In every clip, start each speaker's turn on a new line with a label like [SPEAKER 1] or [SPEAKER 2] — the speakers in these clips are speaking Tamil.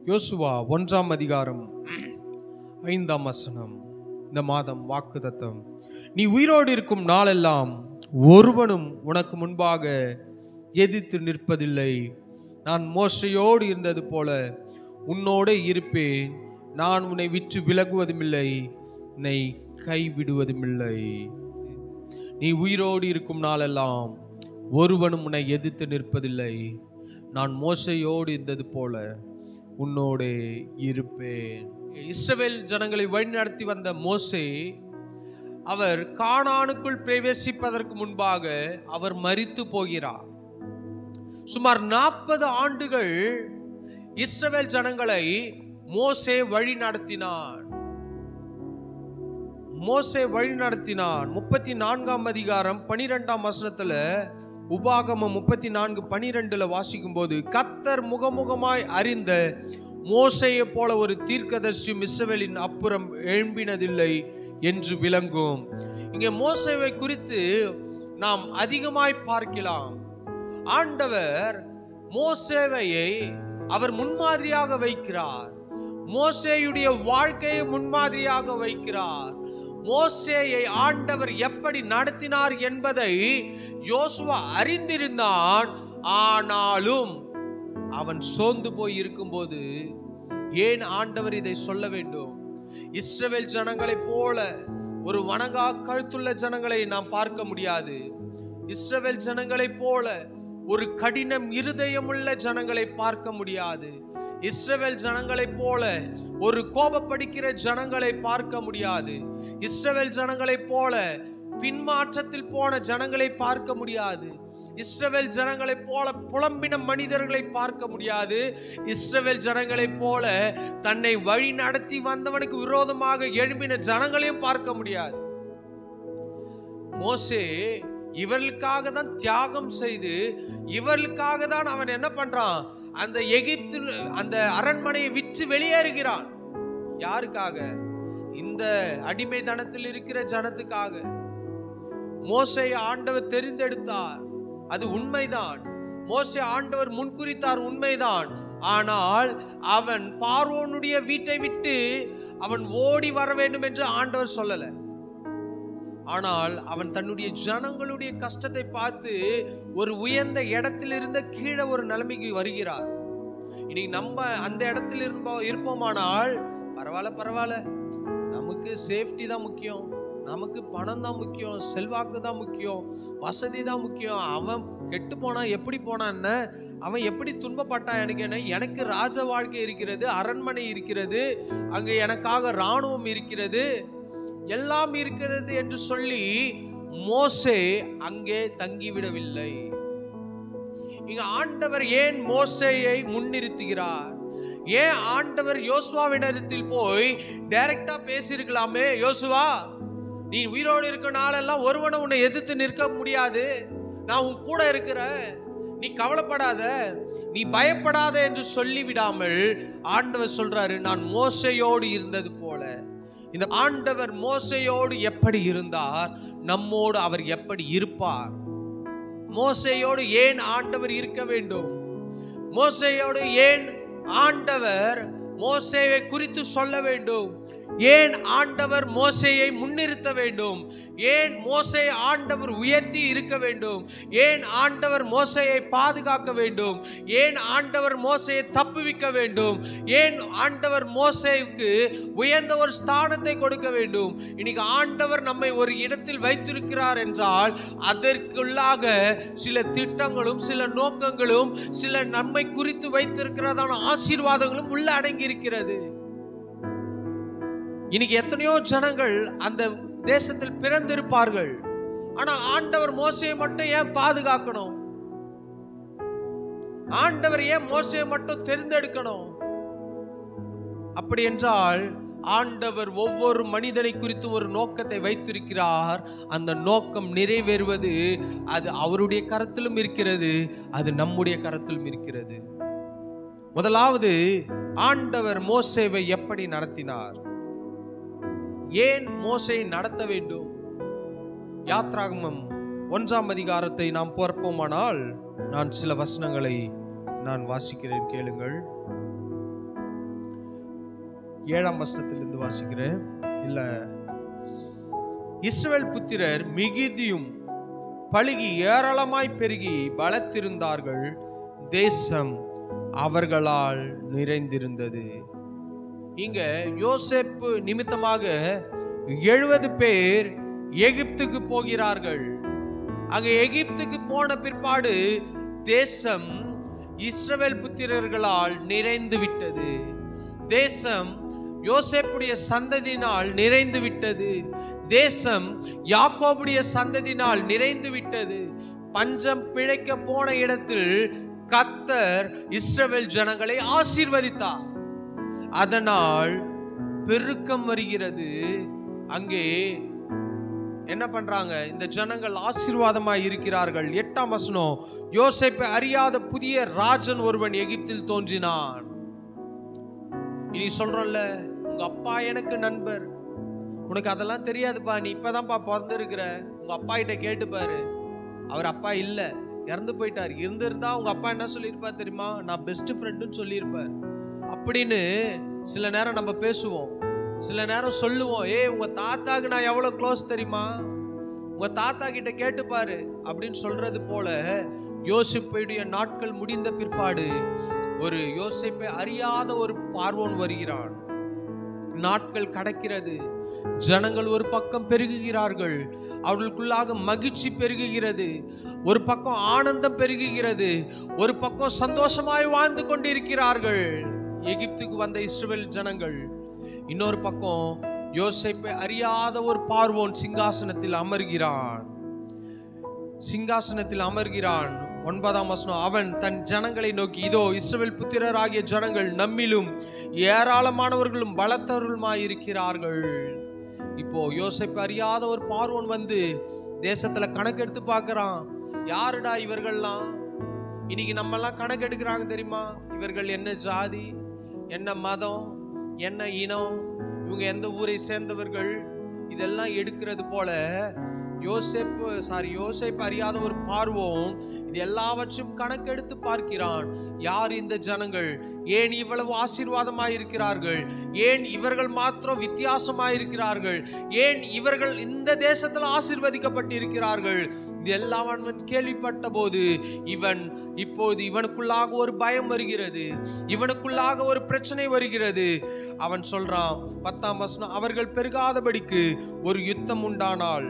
[SPEAKER 1] யோசுவா 1ஆம் அதிகாரம் 5ஆம் வசனம். இந்த மாதம் வாக்குத்தத்தம். நீ உயிரோடு இருக்கும் நாளெல்லாம் ஒருவனும் உனக்கு முன்பாக எதிர்த்து நிற்பதில்லை. நான் மோசையோடு இருந்தது போல உன்னோடு இருப்பேன். நான் உன்னை விட்டு விலகுவதுமில்லை, உன்னை கைவிடுவதுமில்லை. நீ உயிரோடு இருக்கும் நாளெல்லாம் ஒருவனும் உன்னை எதிர்த்து நிற்பதில்லை. நான் மோசையோடு இருந்தது போல உன்னோடு இருப்பேன். இஸ்ரவேல் ஜனங்களை வழிநடத்தி வந்த மோசே, அவர் கானானுக்குள் பிரவேசிப்பதற்கு முன்பாக அவர் மரித்து போகிறார். சுமார் 40 ஆண்டுகள் இஸ்ரவேல் ஜனங்களை மோசே வழி நடத்தினான். 34ஆம் அதிகாரம் 12ஆம் வசனத்துல, உபாகமம் 34:12 வாசிக்கும் போது, கர்த்தர் முகமுகமாய் அறிந்த மோசையை போல ஒரு தீர்க்கதரிசியும் இஸ்ரவேலின் அப்புறம் எழும்பினதில்லை என்று விளங்கும். இங்கே மோசேவை குறித்து நாம் அதிகமாய் பார்க்கலாம். ஆண்டவர் மோசேவையை அவர் முன்மாதிரியாக வைக்கிறார். மோசேயுடைய வாழ்க்கையை முன்மாதிரியாக வைக்கிறார். மோசேயை ஆண்டவர் எப்படி நடத்தினார் என்பதை யோசுவா அறிந்திருந்தான். ஆனாலும் அவன் சோர்ந்து போய் இருக்கும்போது, ஏன் ஆண்டவர் இதை சொல்ல வேண்டும்? இஸ்ரவேல் ஜனங்களைப் போல ஒரு வணங்கா கழுத்துள்ள ஜனங்களை நாம் பார்க்க முடியாது. இஸ்ரவேல் ஜனங்களைப் போல ஒரு கடினம் இருதயமுள்ள ஜனங்களை பார்க்க முடியாது. இஸ்ரவேல் ஜனங்களைப் போல ஒரு கோபப்படுகிற ஜனங்களை பார்க்க முடியாது. இஸ்ரவேல் ஜனங்களைப் போல பின்மாற்றத்தில் போன ஜனங்களை பார்க்க முடியாது. இஸ்ரவேல் ஜனங்களைப் போல புலம்பின மனிதர்களை பார்க்க முடியாது. இஸ்ரவேல் ஜனங்களைப் போல தன்னை வழி நடத்தி வந்தவனுக்கு விரோதமாக எழும்பின ஜனங்களையும் பார்க்க முடியாது. மோசே இவர்களுக்காக தான் தியாகம் செய்து, இவர்களுக்காக தான் அவன் என்ன பண்றான்? அந்த எகிப்து அந்த அரண்மனையை விற்று வெளியேறுகிறான். யாருக்காக? இந்த அடிமைத்தனத்தில் இருக்கிற ஜனத்துக்காக. மோசேயை ஆண்டவர் தெரிந்தெடுத்தார், அது உண்மைதான். மோசே ஆண்டவர் முன்குறித்தார், உண்மைதான். ஆனால் அவன் பார்வோனுடைய வீட்டை விட்டு அவன் ஓடி வர வேண்டும் என்று ஆண்டவர் சொல்லல. ஆனால் அவன் தன்னுடைய ஜனங்களுடைய கஷ்டத்தை பார்த்து ஒரு உயர்ந்த இடத்தில் இருந்த கீழே ஒரு நிலைமைக்கு வருகிறார். இன்னைக்கு நம்ம அந்த இடத்தில் இருப்போமானால் பரவாயில்ல, நமக்கு சேஃப்டி தான் முக்கியம், நமக்கு பணம் தான் முக்கியம், செல்வாக்கு தான் முக்கியம், வசதி தான் முக்கியம். அவன் கெட்டு போனான், எப்படி போனான்னு, அவன் எப்படி துன்பப்பட்டான், எனக்கு என்ன, எனக்கு ராஜ வாழ்க்கை இருக்கிறது, அரண்மனை இருக்கிறது, அங்கே எனக்காக இராணுவம் இருக்கிறது, எல்லாம் இருக்கிறது என்று சொல்லி மோசே அங்கே தங்கிவிடவில்லை. இங்க ஆண்டவர் ஏன் மோசேயை முன்னிறுத்துகிறார்? ஏன் ஆண்டவர் யோசுவாவினிடத்தில் போய் டைரக்டா பேசியிருக்கலாமே? யோசுவா, நீ உயிரோடு இருக்க நாளெல்லாம் ஒருவனை உன்னை எதிர்த்து நிற்க முடியாது, நான் உன் கூட இருக்கிறேன், நீ கவலைப்படாத, நீ பயப்படாத என்று சொல்லிவிடாமல் ஆண்டவர் சொல்றாரு, நான் மோசையோடு இருந்தது போல. இந்த ஆண்டவர் மோசையோடு எப்படி இருந்தார், நம்மோடு அவர் எப்படி இருப்பார்? மோசையோடு ஏன் ஆண்டவர் இருக்க வேண்டும்? மோசையோடு ஏன் ஆண்டவர் மோசேயை குறித்து சொல்ல வேண்டும்? ஏன் ஆண்டவர் மோசேயை முன்னிறுத்த வேண்டும்? ஏன் மோசேயை ஆண்டவர் உயர்த்தி இருக்க வேண்டும்? ஏன் ஆண்டவர் மோசேயை பாதுகாக்க வேண்டும்? ஏன் ஆண்டவர் மோசேயை தப்புவிக்க வேண்டும்? ஏன் ஆண்டவர் மோசேவுக்கு உயர்ந்த ஒரு ஸ்தானத்தை கொடுக்க வேண்டும்? இன்னைக்கு ஆண்டவர் நம்மை ஒரு இடத்தில் வைத்திருக்கிறார் என்றால் அதற்குள்ளாக சில திட்டங்களும் சில நோக்கங்களும் சில நம்மை குறித்து வைத்திருக்கிறதான ஆசீர்வாதங்களும் உள்ள அடங்கி இருக்கிறது. இன்னைக்கு எத்தனையோ ஜனங்கள் அந்த தேசத்தில் பிறந்திருப்பார்கள். ஆனால் ஆண்டவர் மோசேயை மட்டும் ஏன் பாதுகாக்கணும்? ஆண்டவர் ஏன் மோசேயை மட்டும் தெரிந்தெடுக்கணும்? அப்படி என்றால் ஆண்டவர் ஒவ்வொரு மனிதனை குறித்து ஒரு நோக்கத்தை வைத்திருக்கிறார். அந்த நோக்கம் நிறைவேறுவது அது அவருடைய கரத்திலும் இருக்கிறது, அது நம்முடைய கரத்திலும் இருக்கிறது. முதலாவது, ஆண்டவர் மோசேவை எப்படி நடத்தினார்? ஏன் மோசேயை நடத்த வேண்டும்? யாத்ராகமம் 1ஆம் அதிகாரத்தை நாம் பார்ப்போமானால், நான் சில வசனங்களை நான் வாசிக்கிறேன், கேளுங்கள். 7ஆம் வசனத்திலிருந்து வாசிக்கிறேன். இல்ல, இஸ்ரவேல் புத்திரர் மிகுதியும் பலுகி ஏராளமாய் பெருகி பலத்திருந்தார்கள், தேசம் அவர்களால் நிறைந்திருந்தது. இங்க யோசேப்பு நிமித்தமாக 70 பேர் எகிப்துக்கு போகிறார்கள். அங்க எகிப்துக்கு போன பிற்பாடு தேசம் இஸ்ரவேல் புத்திரர்களால் நிறைந்து விட்டது. தேசம் யோசேப்புடைய சந்ததியினால் நிறைந்து விட்டது. தேசம் யாக்கோபுடைய சந்ததியினால் நிறைந்து விட்டது. பஞ்சம் பிழைக்க போன இடத்தில் கர்த்தர் இஸ்ரவேல் ஜனங்களை ஆசீர்வதித்தார். அதனால் பெருக்கம் வருகிறது. அங்கே என்ன பண்றாங்க? இந்த ஜனங்கள் ஆசீர்வாதமாய் இருக்கிறார்கள். 8ஆம் வசனம், யோசேப்பை அறியாத புதிய ராஜன் ஒருவன் எகிப்தில் தோன்றினான். இனி சொல்றோம்ல, உங்க அப்பா எனக்கு நண்பர், உனக்கு அதெல்லாம் தெரியாதுப்பா, நீ இப்பதான்ப்பா பிறந்திருக்கிற, உங்க அப்பா கிட்ட கேட்டு பாரு. அவர் அப்பா இல்ல, இறந்து போயிட்டார். இருந்திருந்தா உங்க அப்பா என்ன சொல்லியிருப்பார் தெரியுமா? நான் பெஸ்ட் ஃப்ரெண்டுன்னு சொல்லியிருப்பார் அப்படின்னு சில நேரம் நம்ம பேசுவோம். சில நேரம் சொல்லுவோம், உங்க தாத்தாக்கு நான் எவ்வளவு க்ளோஸ் தெரியுமா, உங்க தாத்தா கிட்ட கேட்டு பாரு அப்படின்னு சொல்றது போல யோசேப்புடைய நாட்கள் முடிந்த பிற்பாடு ஒரு யோசேப்பை அறியாத ஒரு பார்வோன் வருகிறான். நாட்கள் கடக்கிறது. ஜனங்கள் ஒரு பக்கம் பெருகுகிறார்கள், அவர்களுக்குள்ளாக மகிழ்ச்சி பெருகுகிறது, ஒரு பக்கம் ஆனந்தம் பெருகுகிறது, ஒரு பக்கம் சந்தோஷமாய் வாழ்ந்து கொண்டிருக்கிறார்கள் எகிப்துக்கு வந்த இஸ்ரவேல் ஜனங்கள். இன்னொரு பக்கம் யோசேப்பை அறியாத ஒரு பார்வோன் சிங்காசனத்தில் அமர்கிறான். சிங்காசனத்தில் அமர்கிறான். 9ஆம் வசனம், அவன் தன் ஜனங்களை நோக்கி, இதோ இஸ்ரவேல் புத்திரராகிய ஜனங்கள் நம்மிலும் ஏராளமானவர்களும் பலத்தவர்களுமாயிருக்கிறார்கள். இப்போ யோசேப்பை அறியாத ஒரு பார்வோன் வந்து தேசத்துல கணக்கெடுத்து பார்க்கறான். யாருடா இவர்கள்லாம்? இன்னைக்கு நம்ம எல்லாம் கணக்கு எடுக்கிறாங்க தெரியுமா? இவர்கள் என்ன ஜாதி, என்ன மதம், என்ன இனம், இவங்க எந்த ஊரை சேர்ந்தவர்கள், இதெல்லாம் எடுக்கிறது போல யோசேப்பு அறியாத ஒரு பார்வோன் இது எல்லாவற்றையும் கணக்கெடுத்து பார்க்கிறான். யார் இந்த ஜனங்கள்? ஏன் இவ்வளவு ஆசீர்வாதமாய் இருக்கிறார்கள்? ஏன் இவர்கள் மாத்திரம் வித்தியாசமாய் இருக்கிறார்கள்? ஏன் இவர்கள் இந்த தேசத்தில் ஆசீர்வதிக்கப்பட்டு இருக்கிறார்கள்? இது எல்லாம் அவன் கேள்விப்பட்ட போது இப்போது இவனுக்குள்ளாக ஒரு பயம் வருகிறது, இவனுக்குள்ளாக ஒரு பிரச்சனை வருகிறது. அவன் சொல்றான், 10ஆம் வசனம், அவர்கள் பெருகாதபடிக்கு ஒரு யுத்தம் உண்டானால்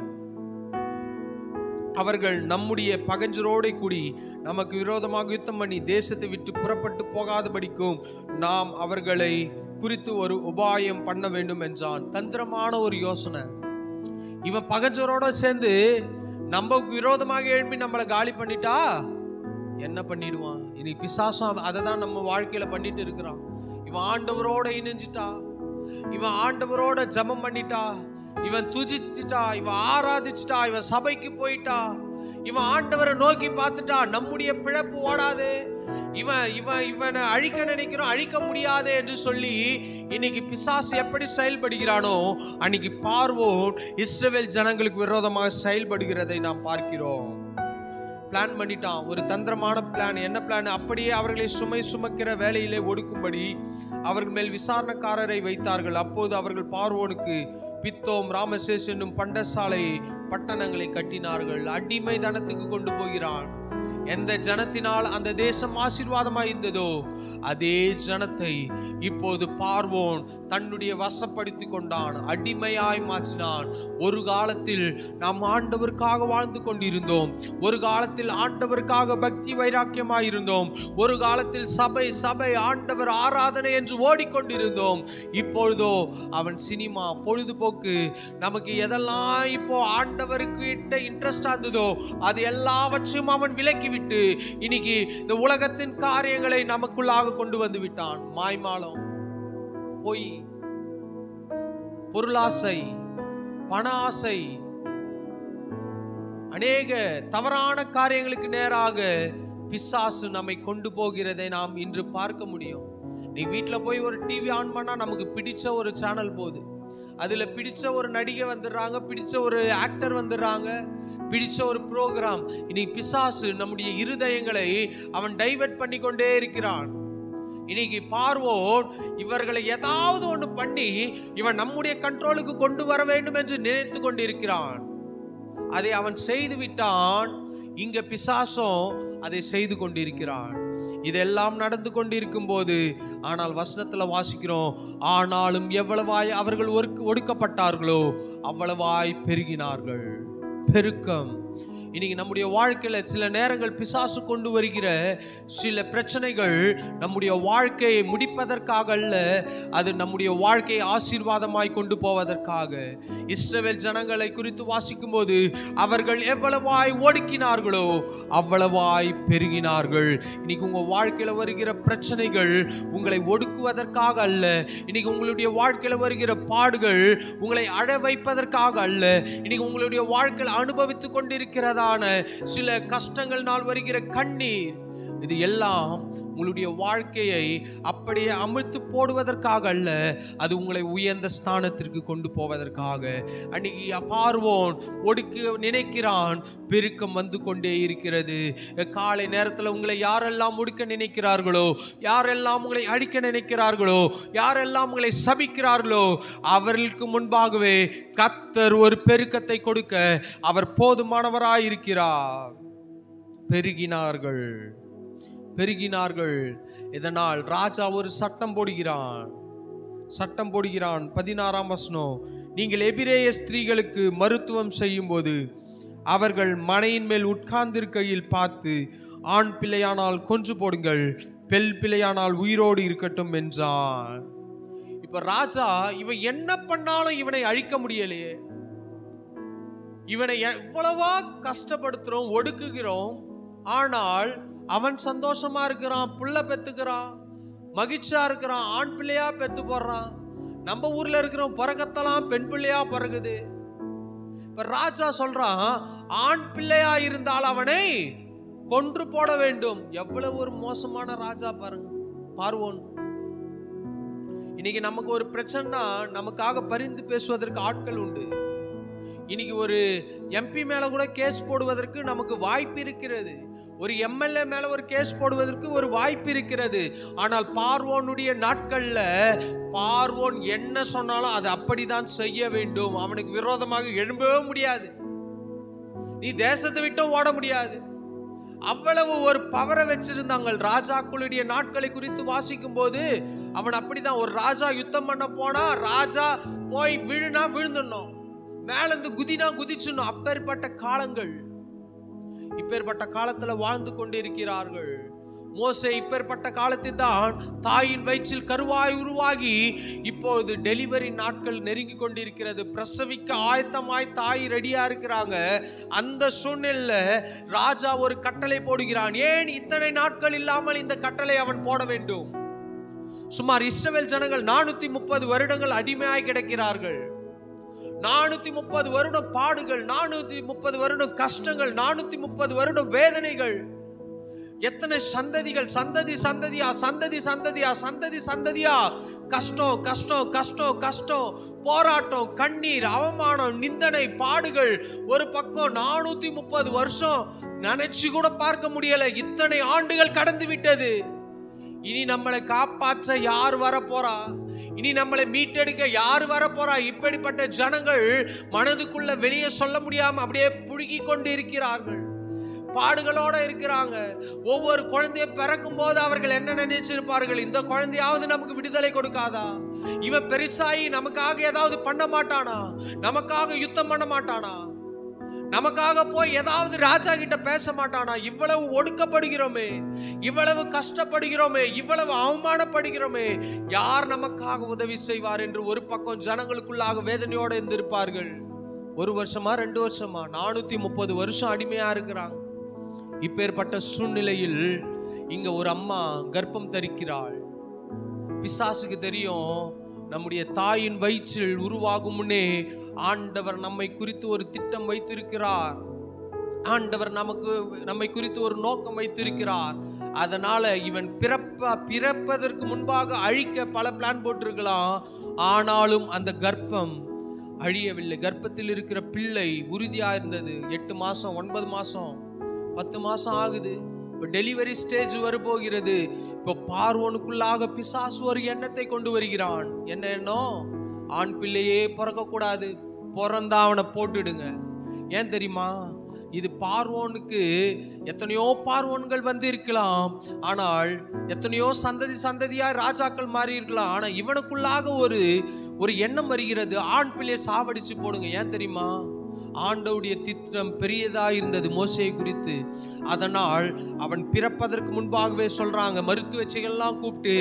[SPEAKER 1] அவர்கள் நம்முடைய பகைஞரோடு கூடி நமக்கு விரோதமாக யுத்தம் பண்ணி தேசத்தை விட்டு புறப்பட்டு போகாதபடிக்கும் நாம் அவர்களை குறித்து ஒரு உபாயம் பண்ண வேண்டும் என்றான். தந்திரமான ஒரு யோசனை. இவன் பகைஞரோட சேர்ந்து நமக்கு விரோதமாக எழுப்பி நம்மளை காலி பண்ணிட்டா என்ன பண்ணிடுவான்? இன்னைக்கு பிசாசம் அதை தான் நம்ம வாழ்க்கையில பண்ணிட்டு இருக்கிறான். இவன் ஆண்டவரோட இணைஞ்சிட்டா, இவன் ஆண்டவரோட ஜெபம் பண்ணிட்டா, இவன் துதிச்சிட்டா, இவன் ஆராதிச்சிட்டா, இவன் சபைக்கு போயிட்டா, இவன் ஆண்டவரை நோக்கி பார்த்துட்டா, நம்முடைய பிழப்பு ஓடாது, இவனை அழிக்க நினைக்கிறோம், அழிக்க முடியாது என்று சொல்லி இன்னைக்கு பிசாசு எப்படி செயல்படுகிறானோ அன்னைக்கு பார்வோன் இஸ்ரவேல் ஜனங்களுக்கு விரோதமாக செயல்படுகிறதை நாம் பார்க்கிறோம். பிளான் பண்ணிட்டான், ஒரு தந்திரமான பிளான். என்ன பிளான்? அப்படியே அவர்களை சுமை சுமக்கிற வேலையிலே ஒடுக்கும்படி அவர்கள் மேல் விசாரணைக்காரரை வைத்தார்கள். அப்போது அவர்கள் பார்வோனுக்கு பித்தோம், ராமசேஸ் என்னும் பண்டசாலை பட்டணங்களை கட்டினார்கள். அடிமை தனத்துக்கு கொண்டு போகிறான். எந்த ஜனத்தினால் அந்த தேசம் ஆசீர்வாதமாய் இருந்ததோ அதே ஜனத்தை இப்போது பார்வோன் தன்னுடைய வசப்படுத்தி கொண்டான், அடிமையாய் மாற்றினான். ஒரு காலத்தில் நாம் ஆண்டவருக்காக வாழ்ந்து கொண்டிருந்தோம், ஒரு காலத்தில் ஆண்டவருக்காக பக்தி வைராக்கியமாய் இருந்தோம், ஒரு காலத்தில் சபை ஆண்டவர் ஆராதனை என்று ஓடிக்கொண்டிருந்தோம். இப்பொழுதோ அவன் சினிமா, பொழுதுபோக்கு, நமக்கு எதெல்லாம் இப்போ ஆண்டவருக்கு இன்ட்ரெஸ்டா இருந்ததோ அது எல்லாவற்றையும் அவன் விலக்கிவிட்டு இன்னைக்கு இந்த உலகத்தின் காரியங்களை நமக்குள்ளாக கொண்டு வந்து விட்டான். மாய்மாலம், பொய், பொருளாசை, பண ஆசை, அநேக தவறான காரியங்களுக்கு நேராக பிசாசு நம்மை கொண்டு போகிறதை நாம் இன்று பார்க்க முடியும். நீ வீட்டில் போய் ஒரு டிவி ஆன் பண்ணா நமக்கு பிடிச்ச ஒரு சேனல் போகுது, அதுல பிடிச்ச ஒரு நடிகை வந்துடுறாங்க, பிடிச்ச ஒரு ஆக்டர் வந்துடுறாங்க, பிடிச்ச ஒரு ப்ரோக்ராம். இன்னைக்கு பிசாசு நம்முடைய இருதயங்களை அவன் டைவர்ட் பண்ணி கொண்டே இருக்கிறான். இன்னைக்கு பார்வோன் இவர்களை ஏதாவது ஒன்று பண்ணி இவன் நம்முடைய கண்ட்ரோலுக்கு கொண்டு வர வேண்டும் என்று நினைத்து கொண்டிருக்கிறான். அதை அவன் செய்து விட்டான். இங்க பிசாசும் அதை செய்து கொண்டிருக்கிறான். இதெல்லாம் நடந்து கொண்டிருக்கும் போது ஆனால் வசனத்துல வாசிக்கிறோம், ஆனாலும் எவ்வளவாய் அவர்கள் ஒடுக்கப்பட்டார்களோ அவ்வளவாய் பெருகினார்கள். பெருக்கம். இன்னைக்கு நம்முடைய வாழ்க்கையில சில நேரங்கள் பிசாசு கொண்டு வருகிற சில பிரச்சனைகள் நம்முடைய வாழ்க்கையை முடிப்பதற்காக அல்ல, அது நம்முடைய வாழ்க்கையை ஆசீர்வாதமாய் கொண்டு போவதற்காக. இஸ்ரவேல் ஜனங்களை குறித்து வாசிக்கும் போது அவர்கள் எவ்வளவாய் ஒடுக்கினார்களோ அவ்வளவாய் பெருகினார்கள். இன்னைக்கு உங்க வாழ்க்கையில வருகிற பிரச்சனைகள் உங்களை ஒடுக்குவதற்காக அல்ல. இன்னைக்கு உங்களுடைய வாழ்க்கையில வருகிற பாடுகள் உங்களை அழ வைப்பதற்காக அல்ல. இன்னைக்கு உங்களுடைய வாழ்க்கையில் அனுபவித்துக் கொண்டிருக்கிறதான சில கஷ்டங்கள்னால் வருகிற கண்ணீர், இது எல்லாம் உங்களுடைய வாழ்க்கையை அப்படியே அமிழ்த்து போடுவதற்காக அல்ல, அது உங்களை உயர்ந்த ஸ்தானத்திற்கு கொண்டு போவதற்காக. அன்னைக்கு பார்வோன் ஒடுக்க நினைக்கிறான், பெருக்கம் வந்து கொண்டே இருக்கிறது. காலை நேரத்தில் உங்களை யாரெல்லாம் ஒடுக்க நினைக்கிறார்களோ, யாரெல்லாம் உங்களை அழிக்க நினைக்கிறார்களோ, யாரெல்லாம் உங்களை சபிக்கிறார்களோ, அவர்களுக்கு முன்பாகவே கர்த்தர் ஒரு பெருக்கத்தை கொடுக்க அவர் போதுமானவராயிருக்கிறார். பெருகினார்கள். இதனால் ராஜா ஒரு சட்டம் போடுகிறான். 16ஆம் வசனம், நீங்கள் எபிரேய ஸ்திரீகளுக்கு மருத்துவம் செய்யும் போது அவர்கள் மனையின் மேல் உட்கார்ந்திருக்கையில் பார்த்து, ஆண் பிள்ளையானால் கொன்று போடுங்கள், பெண் பிள்ளையானால் உயிரோடு இருக்கட்டும் என்றான். இப்ப ராஜா இவன் என்ன பண்ணாலும் இவனை அழிக்க முடியலையே. இவனை எவ்வளவா கஷ்டப்படுத்துறோம், ஒடுக்குகிறோம், ஆனால் அவன் சந்தோஷமா இருக்கிறான், புள்ள பெத்துக்கிறான், மகிழ்ச்சியா இருக்கிறான், ஆண் பிள்ளையா பெத்து போடுறான். நம்ம ஊர்ல இருக்கிறோம் பிறகத்தெல்லாம் பெண் பிள்ளையா பிறகுது. இப்ப ராஜா சொல்றான், ஆண் பிள்ளையா இருந்தால் அவனை கொன்று போட வேண்டும். எவ்வளவு ஒரு மோசமான ராஜா பாருங்க பார்வோன். இன்னைக்கு நமக்கு ஒரு பிரச்சனைனா நமக்காக பரிந்து பேசுவதற்கு ஆட்கள் உண்டு. இன்னைக்கு ஒரு எம்பி மேல கூட கேஸ் போடுவதற்கு நமக்கு வாய்ப்பு இருக்கிறது. ஒரு எம்எல்ஏ மேல ஒரு கேஸ் போடுவதற்கு ஒரு வாய்ப்பு இருக்கிறது. ஆனால் பார்வோனுடைய நாட்கள்ல பார்வோன் என்ன சொன்னாலும் அது அப்படிதான் செய்ய வேண்டும். அவனுக்கு விரோதமாக எழும்பவே முடியாது. நீ தேசத்தை விட்டும் ஓட முடியாது. அவ்வளவு ஒரு பவரை வச்சிருந்தாங்க ராஜாக்களுடைய நாட்களை குறித்து வாசிக்கும் போது. அவன் அப்படிதான், ஒரு ராஜா யுத்தம் பண்ண போனா ராஜா போய் விழுனா விழுந்துடணும், மேல இருந்து குதினா குதிச்சுடணும். அப்பேற்பட்ட காலங்கள். இப்பேற்பட்ட காலத்துல வாழ்ந்து கொண்டிருக்கிறார்கள். மோசே இப்பேற்பட்ட காலத்தில் தான் தாயின் வயிற்றில் கருவாய் உருவாகி இப்பொழுது டெலிவரி நாட்கள் நெருங்கி கொண்டிருக்கிறது. பிரசவிக்க ஆயத்தமாய் தாய் ரெடியா இருக்கிறாங்க. அந்த சூழ்நிலையில ராஜா ஒரு கட்டளை போடுகிறான். ஏன் இத்தனை நாட்கள் இல்லாமல் இந்த கட்டளை அவன் போட வேண்டும்? சுமார் இஸ்ரவேல் ஜனங்கள் 430 வருடங்கள் அடிமையாய் கிடக்கிறார்கள். 430 வருடம் பாடுகள், 430 வருடம் கஷ்டங்கள், 430 வருடம் வேதனைகள். எத்தனை சந்ததிகள், சந்ததி சந்ததியா, சந்ததி சந்ததியா, சந்ததி சந்ததியா கஷ்டம் கஷ்டம் கஷ்டம் கஷ்டம், போராட்டம், கண்ணீர், அவமானம், நிந்தனை, பாடுகள். ஒரு பக்கம் 430 வருஷம் நினைச்சு கூட பார்க்க முடியல. இத்தனை ஆண்டுகள் கடந்து விட்டது. இனி நம்மளை காப்பாற்ற யார் வர போறா? இனி நம்மளை மீட்டெடுக்க யார் வர போறா? இப்படிப்பட்ட ஜனங்கள் மனதுக்குள்ள வெளியே சொல்ல முடியாம அப்படியே புழுகி கொண்டு இருக்கிறார்கள். பாடுகளோட இருக்கிறாங்க. ஒவ்வொரு குழந்தைய பிறக்கும் போது அவர்கள் என்ன நினைச்சிருப்பார்கள்? இந்த குழந்தையாவது நமக்கு விடுதலை கொடுக்காதா? இவன் பெருசாயி நமக்காக ஏதாவது பண்ண மாட்டானா? நமக்காக யுத்தம் பண்ண மாட்டானா? நமக்காக போய் ஏதாவது ராஜா கிட்ட பேச மாட்டானா? இவ்வளவு ஒடுக்கப்படுகிறோமே, இவ்வளவு கஷ்டப்படுகிறோமே, இவ்வளவு அவமானப்படுகிறோமே, யார் நமக்காக உதவி செய்வார் என்று ஒரு பக்கம் ஜனங்களுக்குள்ளாக வேதனையோட இருந்திருப்பார்கள். 1 வருஷமா 2 வருஷமா 430 வருஷம் அடிமையா இருக்கிறாங்க. இப்பேற்பட்ட சூழ்நிலையில் இங்க ஒரு அம்மா கர்ப்பம் தரிக்கிறாள். பிசாசுக்கு தெரியும், நம்முடைய தாயின் வயிற்றில் உருவாகும் முன்னே ஆண்டவர் நம்மை குறித்து ஒரு திட்டம் வைத்திருக்கிறார். ஆண்டவர் நம்மை குறித்து ஒரு நோக்கம் வைத்திருக்கிறார். அதனால இவன் பிறப்பதற்கு முன்பாக அழிக்க பல பிளான் போட்டிருக்கலாம். ஆனாலும் அந்த கர்ப்பம் அழியவில்லை. கர்ப்பத்தில் இருக்கிற பிள்ளை உறுதியா இருந்தது. 8 மாசம் 9 மாசம் 10 மாசம் ஆகுது. இப்போ டெலிவரி ஸ்டேஜ் வரப்போகிறது. இப்போ இப்போ பார்வோனுக்குள்ளாக பிசாசு ஒரு எண்ணத்தை கொண்டு வருகிறான். என்ன எண்ணம்? ஆண் பிள்ளையே பிறக்க கூடாது, பிறந்தா அவனை போட்டுடுங்க. ஏன் தெரியுமா? இது பார்வோனுக்கு எத்தனையோ பார்வோன்கள் வந்து இருக்கலாம், ஆனால் எத்தனையோ சந்ததியா ராஜாக்கள் மாறி இருக்கலாம். ஆனா இவனுக்குள்ளாக ஒரு எண்ணம் வருகிறது, ஆண் பிள்ளையை சாவடிச்சு போடுங்க. ஏன் தெரியுமா? ஆண்டவருடைய திட்டம் பெரியதா இருந்தது மோசேயை குறித்து. அதனால் அவன் பிறப்பதற்கு முன்பாகவே சொல்றாங்க, மருத்துவச்சிகள்லாம் கூப்பிட்டு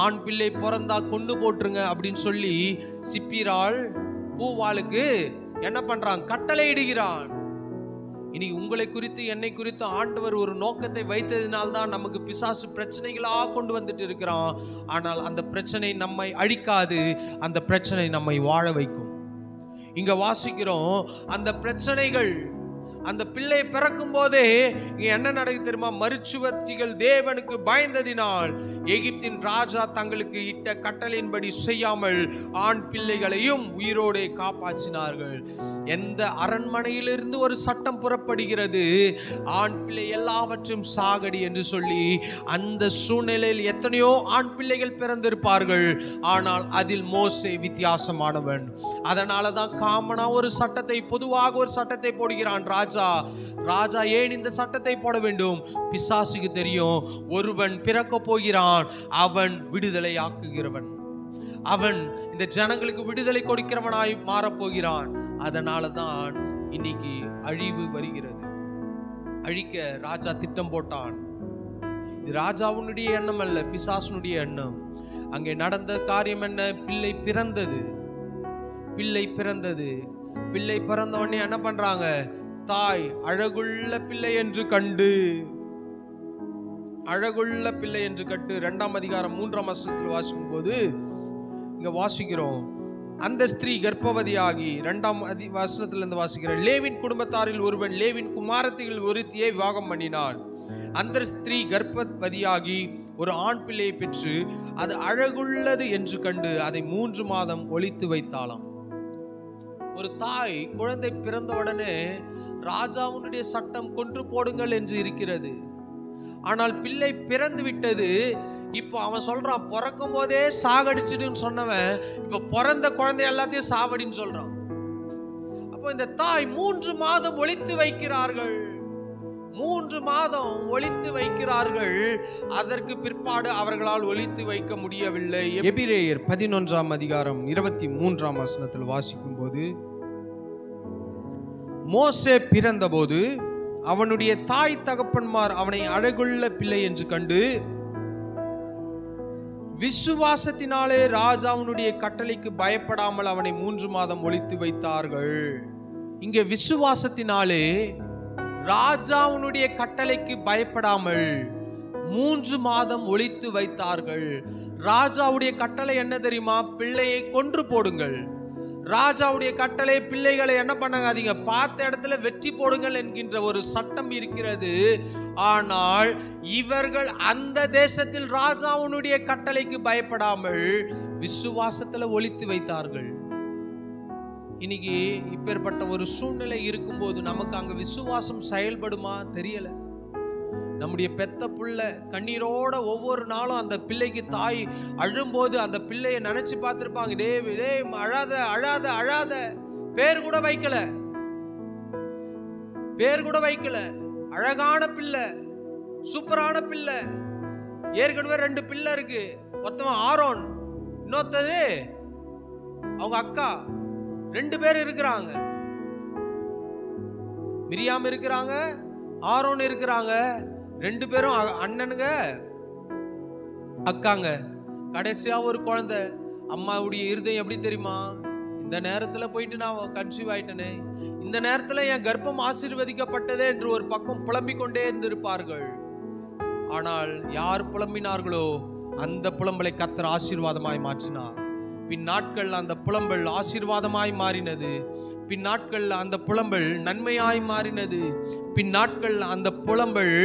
[SPEAKER 1] ஆண் பிள்ளை பிறந்தா கொண்டு போட்டுருங்க அப்படின்னு சொல்லி சிப்பிராள் பூவாளுக்கு என்ன பண்றான்? கட்டளை இடுகிறான். இன்னைக்கு உங்களை குறித்து என்னை குறித்து ஆண்டவர் ஒரு நோக்கத்தை வைத்ததினால்தான் நமக்கு பிசாசு பிரச்சனைகளா கொண்டு வந்துட்டு இருக்கிறான். ஆனால் அந்த பிரச்சனை நம்மை அழிக்காது, அந்த பிரச்சனை நம்மை வாழ வைக்கும். இங்க வாசிக்கிறோம், அந்த பிரச்சனைகள் அந்த பிள்ளை பிறக்கும் போதே என்ன நடக்குது தெரியுமா? மருத்துவத்திகள் தேவனுக்கு பயந்ததினால் எகிப்தின் ராஜா தங்களுக்கு இட்ட கட்டளையின்படி செய்யாமல் ஆண் பிள்ளைகளையும் உயிரோடு காப்பாற்றினார்கள். எந்த அரண்மனையிலிருந்து ஒரு சட்டம் புறப்படுகிறது, ஆண் பிள்ளை எல்லாவற்றையும் சாகடி என்று சொல்லி. அந்த சூழ்நிலையில் எத்தனையோ ஆண் பிள்ளைகள் பிறந்திருப்பார்கள், ஆனால் அதில் மோசே வித்தியாசமானவன். அதனால தான் காமனா ஒரு சட்டத்தை, பொதுவாக ஒரு சட்டத்தை போடுகிறான் ராஜா. ஏன் இந்த சட்டத்தை போட வேண்டும்? பிசாசுக்கு தெரியும், ஒருவன் பிறக்க போகிறான், அவன் விடுதலை ஆக்குகிறவன், அவன் இந்த ஜனங்களுக்கு விடுதலை கொடுக்கிறவனாய் மாறப்போகிறான். அதனால தான் இன்னைக்கு அழிவு வருகிறது. அழிக்க ராஜா திட்டம் போட்டான். இது ராஜாவுடைய எண்ணம் அல்ல, பிசாசுனுடைய எண்ணம். அங்கே நடந்த காரியம் என்ன? பிள்ளை பிறந்தது. பிள்ளை பிறந்த உடனே என்ன பண்றாங்க? தாய் அழகுள்ள பிள்ளை என்று கண்டு 2ஆம் அதிகாரம் 3ஆம் வசனத்தில் வாசிக்கும் போது இங்க வாசிக்கிறோம், அந்த ஸ்திரீ கர்ப்பவதியாகி 2ஆம் வசனத்திலிருந்து வாசிக்கிறேன். லேவின் குடும்பத்தாரில் ஒருவன் லேவின் குமாரத்திகள் ஒருத்தியை விவாகம் பண்ணினான். அந்த ஸ்திரீ கர்ப்பவதியாகி ஒரு ஆண் பிள்ளையை பெற்று அது அழகுள்ளது என்று கண்டு அதை 3 மாதம் ஒளித்து வைத்தாளாம். ஒரு தாய் குழந்தை பிறந்த உடனே ராஜாவுடைய சட்டம் கொன்று போடுங்கள் என்று இருக்கிறது. ஆனால் பிள்ளை பிறந்து விட்டது. இப்போ அவன் சொல்றான், பிறக்கும் போதே சாகடிச்சுடுன்னு சொன்னவன் இப்ப பிறந்த குழந்தை எல்லாத்தையும் சாவடின்னு சொல்றான். அப்போ இந்த தாய் 3 மாதம் ஒளித்து வைக்கிறார்கள். 3 மாதம் ஒளித்து வைக்கிறார்கள். அதற்கு பிற்பாடு அவர்களால் ஒளித்து வைக்க முடியவில்லை. எபிரேயர் 11ஆம் அதிகாரம் 23ஆம் வசனத்தில் வாசிக்கும் போது, மோசே பிறந்தபோது அவனுடைய தாய் தகப்பன்மார் அவனை அழகுள்ள பிள்ளை என்று கண்டு விசுவாசத்தினாலே ராஜாவுடைய கட்டளைக்கு பயப்படாமல் அவனை 3 மாதம் ஒளித்து வைத்தார்கள். இங்கே விசுவாசத்தினாலே ராஜாவுடைய கட்டளைக்கு பயப்படாமல் 3 மாதம் ஒளித்து வைத்தார்கள். ராஜாவுடைய கட்டளை என்ன தெரியுமா? பிள்ளையை கொன்று போடுங்கள். ராஜாவுடைய கட்டளை பிள்ளைகளை என்ன பண்ணாதீங்க, பார்த்த இடத்துல வெற்றி போடுங்கள் என்கின்ற ஒரு சட்டம் இருக்கிறது. ஆனால் இவர்கள் அந்த தேசத்தில் ராஜாவுடைய கட்டளைக்கு பயப்படாமல் விசுவாசத்துல ஒளித்து வைத்தார்கள். இன்னைக்கு இப்பேற்பட்ட ஒரு சூழ்நிலை இருக்கும்போது நமக்கு அங்க விசுவாசம் செயல்படுமா தெரியல. நம்முடைய பெத்த பிள்ளை கண்ணீரோட ஒவ்வொரு நாளும் அந்த பிள்ளைக்கு தாய் அழும்போது அந்த பிள்ளைய நினைச்சு பார்த்திருப்பாங்க, டே அழாத அழாத அழாத. பேர் கூட வைக்கல. அழகான பிள்ளை, சூப்பரான பிள்ளை. ஏற்கனவே 2 பிள்ளை இருக்கு. ஒருத்தவன் ஆரோன், இன்னொருத்தது அவங்க அக்கா. 2 பேர் இருக்கிறாங்க. மிரியாம் இருக்கிறாங்க, ஆரோன் இருக்கிறாங்க. 2 பேரும் அண்ணனுங்க, அக்காங்க. கடைசியா ஒரு குழந்தை. அம்மாவுடைய இருதயம் எப்படி தெரியுமா? இந்த நேரத்துல போயிட்டு நான் கன்சீவ் ஆயிட்டனே, இந்த நேரத்துல என் கர்ப்பம் ஆசீர்வதிக்கப்பட்டதே என்று ஒரு பக்கம் புலம்பிக் கொண்டே இருந்திருப்பார்கள். ஆனால் யார் புலம்பினார்களோ அந்த புலம்பலை கர்த்தர் ஆசீர்வாதமாய் மாற்றினார். பின் நாட்கள் அந்த புலம்பல் ஆசீர்வாதமாய் மாறினது. பின் நாட்கள் அந்த புலம்பல் நன்மையாய் மாறினது. பின் நாட்கள் அந்த புலம்பல்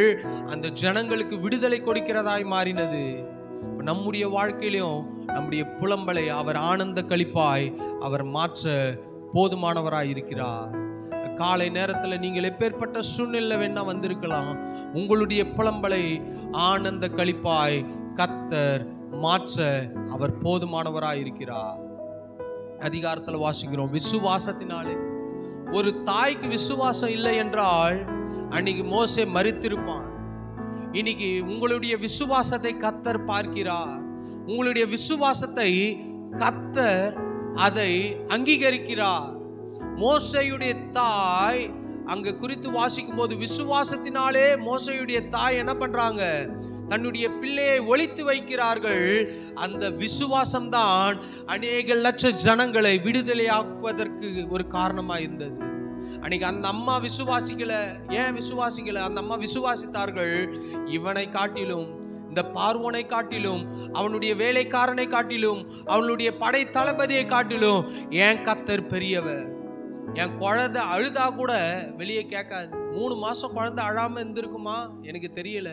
[SPEAKER 1] அந்த ஜனங்களுக்கு விடுதலை கொடுக்கிறதாய் மாறினது. நம்முடைய வாழ்க்கையிலும் நம்முடைய புலம்பலை அவர் ஆனந்த களிப்பாய் அவர் மாற்ற போதுமானவராய் இருக்கிறார். காலை நேரத்தில் நீங்கள் எப்பேற்பட்ட சூழ்நிலை வேணா வந்திருக்கலாம், உங்களுடைய புலம்பலை ஆனந்த களிப்பாய் கர்த்தர் மாற்ற அவர் போதுமானவராய் இருக்கிறார். அதிகாரத்தில் வாசிக்கிறோம், விசுவாசத்தினாலே. ஒரு தாய்க்கு விசுவாசம் இல்லை என்றால் அன்னைக்கு மோசே மரித்திருப்பான். இன்னைக்கு உங்களுடைய விசுவாசத்தை கர்த்தர் பார்க்கிறார். உங்களுடைய விசுவாசத்தை கர்த்தர் அதை அங்கீகரிக்கிறார். மோசேயுடைய தாய் அங்க குறித்து வாசிக்கும் போது, விசுவாசத்தினாலே மோசேயுடைய தாய் என்ன பண்றாங்க, தன்னுடைய பிள்ளையை ஒளித்து வைக்கிறார்கள். அந்த விசுவாசம்தான் அநேக லட்ச ஜனங்களை விடுதலையாக்குவதற்கு ஒரு காரணமா இருந்தது. அன்னைக்கு அந்த அம்மா விசுவாசிக்கல. ஏன் விசுவாசிக்கல? அந்த அம்மா விசுவாசித்தார்கள், இவனை காட்டிலும், இந்த பார்வோனை காட்டிலும், அவனுடைய வேலைக்காரனை காட்டிலும், அவனுடைய படை தளபதியை காட்டிலும் ஏன் கர்த்தர் பெரியவர். என் குழந்தை அழுதா கூட வெளியே கேட்காது. 3 மாசம் குழந்தை அழாம இருந்திருக்குமா எனக்கு தெரியல.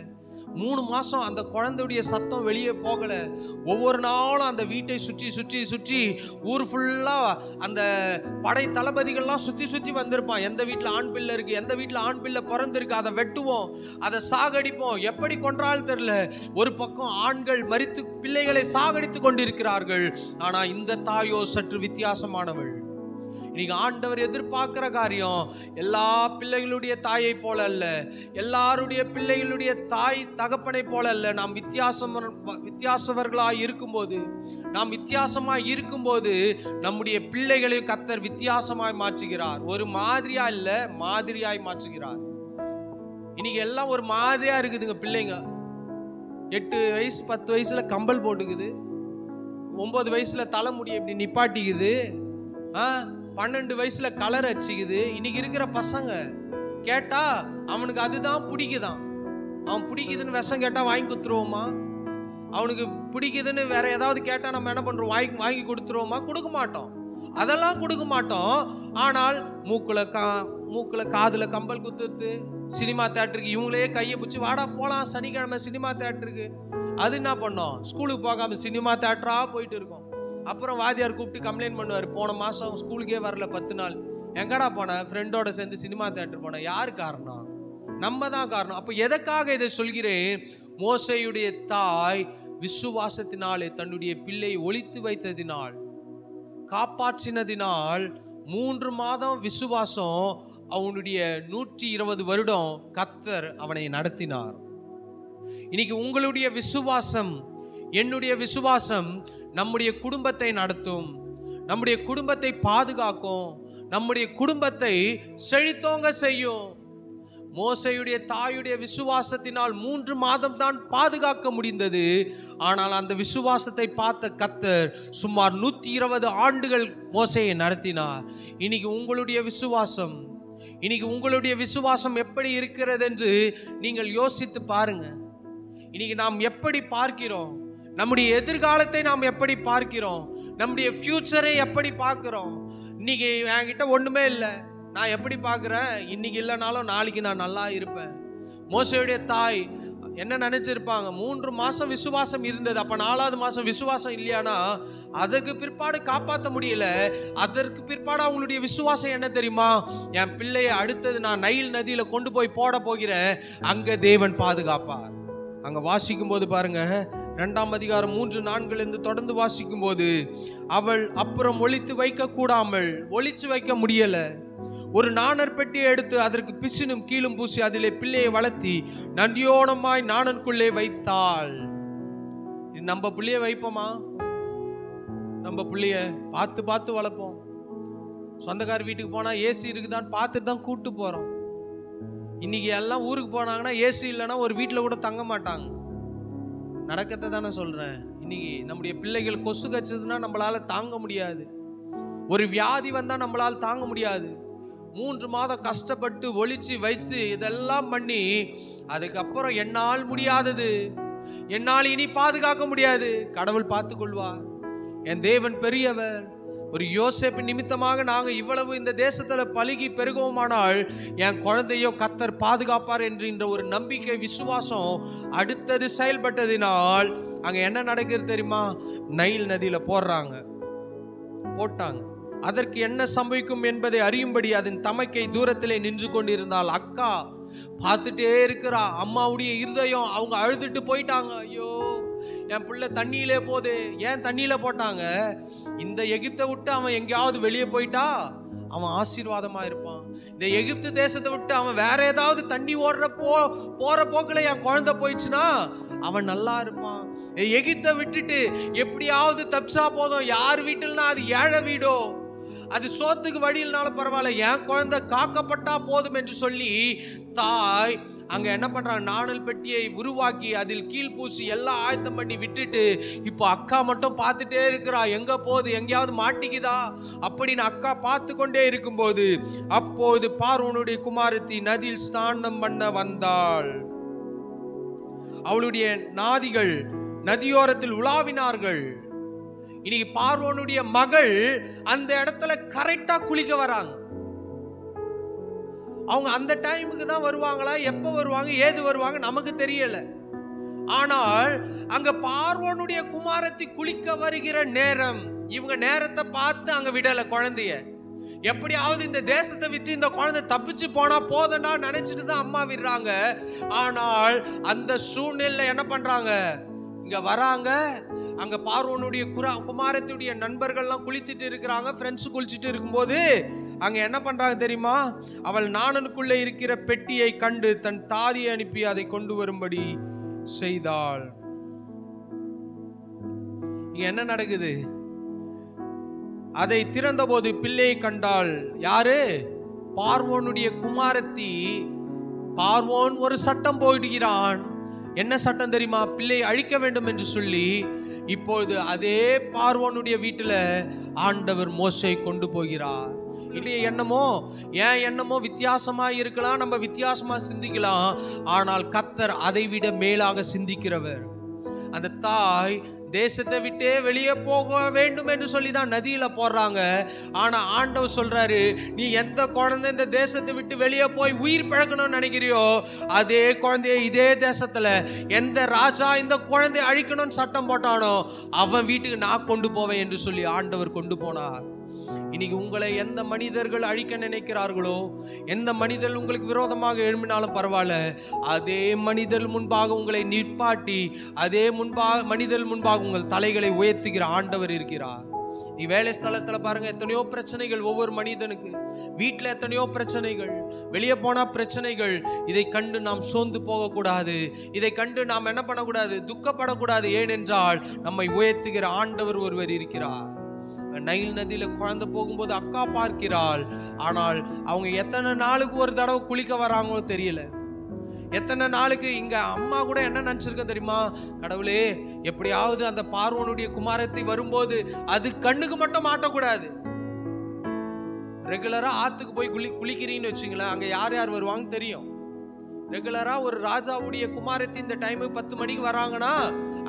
[SPEAKER 1] 3 மாசம் அந்த குழந்தையுடைய சத்தம் வெளியே போகல. ஒவ்வொரு நாளும் அந்த வீட்டை சுற்றி சுற்றி சுற்றி ஊர் ஃபுல்லா அந்த படை தளபதிகள்லாம் சுற்றி சுற்றி வந்திருப்பான். எந்த வீட்டில் ஆண் பிள்ளை இருக்கு, எந்த வீட்டில் ஆண் பிள்ளை பிறந்திருக்கு, அதை வெட்டுவோம், அதை சாகடிப்போம். எப்படி கொன்றாலும் தெரியல. ஒரு பக்கம் ஆண்கள் மரித்து பிள்ளைகளை சாகடித்து கொண்டிருக்கிறார்கள். ஆனா இந்த தாயோ சற்று வித்தியாசமானவள். இன்னைக்கு ஆண்டவர் எதிர்பார்க்கிற காரியம் எல்லா பிள்ளைகளுடைய தாயை போல அல்ல, எல்லாருடைய பிள்ளைகளுடைய தாய் தகப்பனை போல அல்ல. நாம் வித்தியாசவர்களாய் இருக்கும்போது, நாம் வித்தியாசமாய் இருக்கும்போது நம்முடைய பிள்ளைகளை கர்த்தர் வித்தியாசமாய் மாற்றுகிறார். ஒரு மாதிரியா இல்ல, மாதிரியாய் மாற்றுகிறார். இன்னைக்கு எல்லாம் ஒரு மாதிரியா இருக்குதுங்க. பிள்ளைங்க 8 வயசு 10 வயசுல கம்பல் போட்டுக்குது, 9 வயசுல தலைமுடி இப்படி நிப்பாட்டிக்குது, 12 வயசுல கலர் அடிச்சுக்குது. இன்னைக்கு இருக்கிற பசங்க கேட்டா அவனுக்கு அதுதான் பிடிக்குதான். அவன் பிடிக்குதுன்னு விஷம் கேட்டா வாங்கி கொடுத்துருவோமா? அவனுக்கு பிடிக்குதுன்னு வேற ஏதாவது கேட்டா நம்ம என்ன பண்றோம்? வாங்கி கொடுத்துருவோமா? கொடுக்க மாட்டோம். அதெல்லாம் கொடுக்க மாட்டோம். ஆனால் மூக்குல காதுல கம்பல் குத்துறது, சினிமா தியேட்டருக்கு இவங்களே கையை பிடிச்சி வாடா போலாம் சனிக்கிழமை சினிமா தியேட்டருக்கு. அது என்ன பண்ணோம்? ஸ்கூலுக்கு போகாம சினிமா தியேட்டரா போயிட்டு இருக்கோம். அப்புறம் வாத்தியார் கூப்பிட்டு கம்ப்ளைண்ட் பண்ணுவார், போன மாதம் ஸ்கூலுக்கே வரல 10 நாள், எங்கடா போன? ஃப்ரெண்டோட சேர்ந்து சினிமா தியேட்டர் போன. யார் காரணம்? நம்ம தான் காரணம். அப்போ எதற்காக இதை சொல்கிறேன்? மோசேயுடைய தாய் விசுவாசத்தினாலே தன்னுடைய பிள்ளையை ஒளித்து வைத்ததினால், காப்பாற்றினதினால் 3 மாதம் விசுவாசம், அவனுடைய 120 வருடம் கர்த்தர் அவனை நடத்தினார். இன்னைக்கு உங்களுடைய விசுவாசம், என்னுடைய விசுவாசம் நம்முடைய குடும்பத்தை நடத்தும், நம்முடைய குடும்பத்தை பாதுகாக்கும், நம்முடைய குடும்பத்தை செழித்தோங்க செய்யும். மோசேயுடைய தாயுடைய விசுவாசத்தினால் 3 மாதம் தான் பாதுகாக்க முடிந்தது. ஆனால் அந்த விசுவாசத்தை பார்த்த கர்த்தர் சுமார் 120 ஆண்டுகள் மோசேயை நடத்தினார். இன்னைக்கு உங்களுடைய விசுவாசம் எப்படி இருக்கிறது என்று நீங்கள் யோசித்து பாருங்க. இன்னைக்கு நாம் எப்படி பார்க்கிறோம்? நம்முடைய எதிர்காலத்தை நாம் எப்படி பார்க்கிறோம்? நம்முடைய ஃபியூச்சரை எப்படி பார்க்கிறோம்? இன்னைக்கு என்கிட்ட ஒண்ணுமே இல்லை, நான் எப்படி பார்க்கிறேன்? இன்னைக்கு இல்லைனாலும் நாளைக்கு நான் நல்லா இருப்பேன். மோசேயுடைய தாய் என்ன நினைச்சிருப்பாங்க? 3 மாசம் விசுவாசம் இருந்தது. அப்ப 4வது மாசம் விசுவாசம் இல்லையானா அதற்கு பிற்பாடு காப்பாற்ற முடியல. அதற்கு பிற்பாடு அவங்களுடைய விசுவாசம் என்ன தெரியுமா? என் பிள்ளையை அடுத்தது நான் நைல் நதியில கொண்டு போய் போட போகிறேன், அங்க தேவன் பாதுகாப்பார். அங்க வாசிக்கும் போது பாருங்க, 2ஆம் அதிகாரம் 3-4 தொடர்ந்து வாசிக்கும் போது, அவள் அப்புறம் ஒளித்து வைக்க கூடாமல், ஒளிச்சு வைக்க முடியல, ஒரு நாணர் பெட்டியை எடுத்து அதற்கு பிசினும் கீழும் பூசி அதிலே பிள்ளையை வளர்த்தி நந்தியோனமாய் நாணனுக்குள்ளே வைத்தாள். நம்ம பிள்ளைய வைப்போமா? நம்ம பிள்ளைய பார்த்து வளர்ப்போம். சொந்தக்கார வீட்டுக்கு போனா ஏசி இருக்குதான்னு பார்த்துட்டு தான் கூப்பிட்டு போறோம். இன்னைக்கு எல்லாம் ஊருக்கு போனாங்கன்னா ஏசி இல்லைன்னா ஒரு வீட்டில் கூட தங்க மாட்டாங்க. நடக்கத்தை தானே சொல்றேன். இன்னைக்கு நம்முடைய பிள்ளைகள் கொசு கச்சதுன்னா நம்மளால தாங்க முடியாது. ஒரு வியாதி வந்தா நம்மளால தாங்க முடியாது. 3 மாதம் கஷ்டப்பட்டு ஒளிச்சு வைத்து இதெல்லாம் பண்ணி அதுக்கப்புறம் என்னால் முடியாதது, என்னால் இனி பாதுகாக்க முடியாது, கடவுள் பார்த்து கொள்வார். என் தேவன் பெரியவர். ஒரு யோசேப்பு நிமித்தமாக நாங்க இவ்வளவு இந்த தேசத்துல பலுகி பெருகுவோமானால் என் குழந்தையோ கர்த்தர் பாதுகாப்பார் என்கின்ற ஒரு நம்பிக்கை, விசுவாசம் அடுத்தது செயல்பட்டதினால் அங்க என்ன நடக்கிறது தெரியுமா? நைல் நதியில போட்டாங்க. அதற்கு என்ன சம்பவிக்கும் என்பதை அறியும்படி அதன் தமக்கை தூரத்திலே நின்று கொண்டிருந்தால் அக்கா பார்த்துட்டே இருக்கிறா. அம்மாவுடைய இருதயம், அவங்க அழுதுட்டு போயிட்டாங்க. ஐயோ என் பிள்ளை தண்ணியிலே போதே. ஏன் தண்ணியில போட்டாங்க? இந்த எகிப்தை விட்டு அவன் எங்கேயாவது வெளியே போயிட்டா அவன் ஆசீர்வாதமா இருப்பான். இந்த எகிப்து தேசத்தை விட்டு அவன் வேற ஏதாவது தண்ணி ஓடுற போற போக்குல என் குழந்தை போயிடுச்சுன்னா அவன் நல்லா இருப்பான். எகிப்தை விட்டுட்டு எப்படியாவது தப்சா போதும், யார் வீட்டுலனா அது ஏழை வீடோ, அது சோத்துக்கு வழியில்னாலும் பரவாயில்ல, என் குழந்தை காக்கப்பட்டா போதும் என்று சொல்லி தாய் அங்க என்ன பண்றாங்க, நாணல் பெட்டியை உருவாக்கி அதில் கீழ் பூசி எல்லாம் ஆயத்தம் பண்ணி விட்டுட்டு இப்போ அக்கா மட்டும் பார்த்துட்டே இருக்கிறா, எங்க போகுது, எங்கேயாவது மாட்டிக்குதா அப்படின்னு அக்கா பார்த்து கொண்டே இருக்கும்போது அப்போது பார்வோனுடைய குமாரத்தி நதியில் ஸ்நானம் பண்ண வந்தாள். அவளுடைய நாதிகள் நதியோரத்தில் உலாவினார்கள். இன்னைக்கு பார்வோனுடைய மகள் அந்த இடத்துல கரெக்டா குளிக்க வராங்க. அவங்க அந்த டைமுக்கு தான் வருவாங்களா, எப்ப வருவாங்க, ஏது வருவாங்க நமக்கு தெரியல. ஆனால் அங்க பார்வோனுடைய குமாரத்தி குளிக்க வருகிற நேரம், இவங்க நேரத்தை பார்த்து அங்க விடல குழந்தைய. எப்படியாவது இந்த தேசத்தை விட்டு இந்த குழந்தை தப்பிச்சு போனா போதண்டா நினைச்சிட்டு தான் அம்மா விடுறாங்க. ஆனால் அந்த சூழ்நிலை என்ன பண்றாங்க, இங்க வராங்க. அங்க பார்வோனுடைய குமாரத்துடைய நண்பர்கள்லாம் குளித்துட்டு இருக்கிறாங்க, ஃப்ரெண்ட்ஸ் குளிச்சுட்டு இருக்கும்போது அங்க என்ன பண்றாங்க தெரியுமா, அவள் நாணனுக்குள்ளே இருக்கிற பெட்டியை கண்டு தன் தாதியை அனுப்பி அதை கொண்டு வரும்படி செய்தாள். இங்க என்ன நடக்குது, அதை திறந்த போது பிள்ளையை கண்டாள். யாரு? பார்வோனுடைய குமாரத்தி. பார்வோன் ஒரு சட்டம் போயிடுகிறான். என்ன சட்டம் தெரியுமா, பிள்ளையை அழிக்க வேண்டும் என்று சொல்லி. இப்பொழுது அதே பார்வோனுடைய வீட்டுல ஆண்டவர் மோசேயை கொண்டு போகிறார். எண்ணமோ ஏன் எண்ணமோ வித்தியாசமா இருக்கலாம், நம்ம வித்தியாசமா சிந்திக்கலாம். ஆனால் கர்த்தர் அதை விட மேலாக சிந்திக்கிறவர். அந்த தாய் தேசத்தை விட்டே வெளியே போக வேண்டும் என்று சொல்லி தான் நதியில போடுறாங்க. ஆனா ஆண்டவர் சொல்றாரு, நீ எந்த குழந்தை இந்த தேசத்தை விட்டு வெளியே போய் உயிர் பிழைக்கணும்னு நினைக்கிறியோ அதே குழந்தைய இதே தேசத்துல எந்த ராஜா இந்த குழந்தைய அழிக்கணும்னு சட்டம் போட்டானோ அவன் வீட்டுக்கு நான் கொண்டு போவேன் என்று சொல்லி ஆண்டவர் கொண்டு போனார். இன்னைக்கு உங்களை எந்த மனிதர்கள் அழிக்க நினைக்கிறார்களோ, எந்த மனிதர்கள் உங்களுக்கு விரோதமாக எழும்பினாலும் பரவாயில்ல, அதே மனிதர் முன்பாக உங்களை நிற்பாட்டி அதே மனிதர் முன்பாக உங்கள் தலைகளை உயர்த்துகிற ஆண்டவர் இருக்கிறார். நீ வேலை ஸ்தலத்துல பாருங்க, எத்தனையோ பிரச்சனைகள் ஒவ்வொரு மனிதனுக்கு, வீட்டில் எத்தனையோ பிரச்சனைகள், வெளியே போனா பிரச்சனைகள். இதை கண்டு நாம் சோர்ந்து போகக்கூடாது, இதை கண்டு நாம் என்ன பண்ணக்கூடாது, துக்கப்படக்கூடாது. ஏனென்றால் நம்மை உயர்த்துகிற ஆண்டவர் ஒருவர் இருக்கிறார். நைல் நதியில குழந்தை போகும்போது அக்கா பார்க்கிறாள். ஆனால் அவங்க எத்தனை நாளுக்கு ஒரு தடவை குளிக்க வராங்களோ தெரியல. எத்தனை நாளுக்கு இங்க அம்மா கூட என்ன நினைச்சிருக்க தெரியுமா, கடவுளே எப்படியாவது அந்த பார்வோனுடைய குமாரத்தை வரும்போது அது கண்ணுக்கு மட்டும் மாட்டக்கூடாது. ரெகுலரா ஆத்துக்கு போய் குளிக்கிறீன்னு வச்சுங்களேன், அங்க யார் யார் வருவாங்க தெரியும். ரெகுலரா ஒரு ராஜாவுடைய குமாரத்தை இந்த டைம் 10 மணிக்கு வராங்கன்னா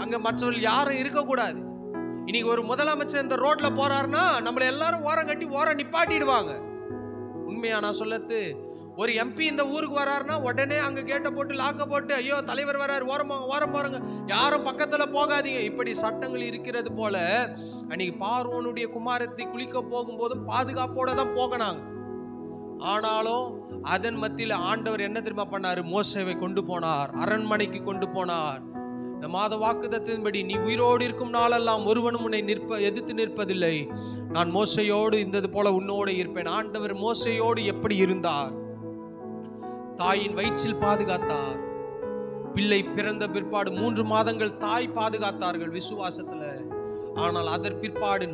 [SPEAKER 1] அங்க மற்றவர்கள் யாரும் இருக்கக்கூடாது. இன்னைக்கு ஒரு முதலமைச்சர் இந்த ரோட்ல போறாருன்னா நம்மள எல்லாரும் ஓரம் கட்டி ஓரம் நிப்பாட்டிடுவாங்க. உண்மையா நான் சொல்லத்து, ஒரு எம்பி இந்த ஊருக்கு வராருன்னா உடனே அங்க கேட்ட போட்டு லாக்க போட்டு, ஐயோ தலைவர் வராரு, ஓரம் போறங்க, யாரும் பக்கத்துல போகாதீங்க. இப்படி சட்டங்கள் இருக்கிறது போல அன்னைக்கு பார்வோனுடைய குமாரத்தை குளிக்க போகும்போதும் பாதுகாப்போட தான் போகனாங்க. ஆனாலும் அதன் மத்தியில் ஆண்டவர் என்ன தெரியுமா பண்ணாரு, மோசேவை கொண்டு போனார், அரண்மனைக்கு கொண்டு போனார். இந்த மாத வாக்குத்தத்தின்படி நீ உயிரோடு இருக்கும் நாளெல்லாம் ஒருவனும் உன்னை எதிர்த்து நிற்பதில்லை, நான் மோசையோடு இருந்தது போல உன்னோடு இருப்பேன். ஆண்டவர் மோசையோடு எப்படி இருந்தார், தாயின் வயிற்றில் பாதுகாத்தார். பிள்ளை பிறந்த பிற்பாடு 3 மாதங்கள் தாய் பாதுகாத்தார்கள் விசுவாசத்துல. ஆனால் அதற்கு பிற்பாடு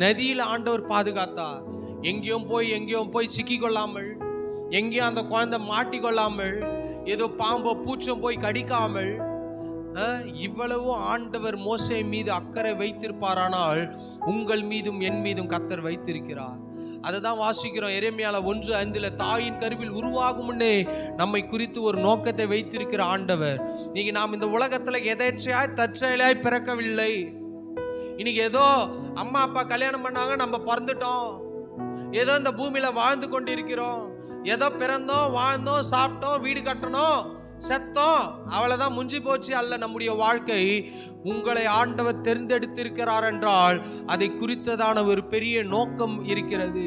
[SPEAKER 1] நதியில் ஆண்டவர் பாதுகாத்தார். எங்கேயும் போய் சிக்கி கொள்ளாமல், எங்கேயும் அந்த குழந்தை மாட்டிக்கொள்ளாமல், ஏதோ பாம்போ பூச்சம் போய் கடிக்காமல், இவ்வளவு ஆண்டவர் மோசே மீது அக்கறை வைத்திருப்பாரானால் உங்கள் மீதும் என் மீதும் கர்த்தர் வைத்திருக்கிறார். அதை தான் வாசிக்கிறோம் எரேமியால 1:5, தாயின் கருவில் உருவாகும் முன்னே நம்மை குறித்து ஒரு நோக்கத்தை வைத்திருக்கிற ஆண்டவர். இன்னைக்கு நாம் இந்த உலகத்துல எதேச்சையாய் தற்செயலாய் பிறக்கவில்லை. இன்னைக்கு ஏதோ அம்மா அப்பா கல்யாணம் பண்ணாங்க, நம்ம பிறந்துட்டோம், ஏதோ இந்த பூமியில வாழ்ந்து கொண்டிருக்கிறோம், ஏதோ பிறந்தோம், வாழ்ந்தோம், சாப்பிட்டோம், வீடு கட்டணும், செத்தோம், அவ்வளவுதான், முடிஞ்சு போச்சு அல்ல நம்முடைய வாழ்க்கை. உங்களை ஆண்டவர் தேர்ந்தெடுத்திருக்கிறார் என்றால் அதை குறித்ததான ஒரு பெரிய நோக்கம் இருக்கிறது.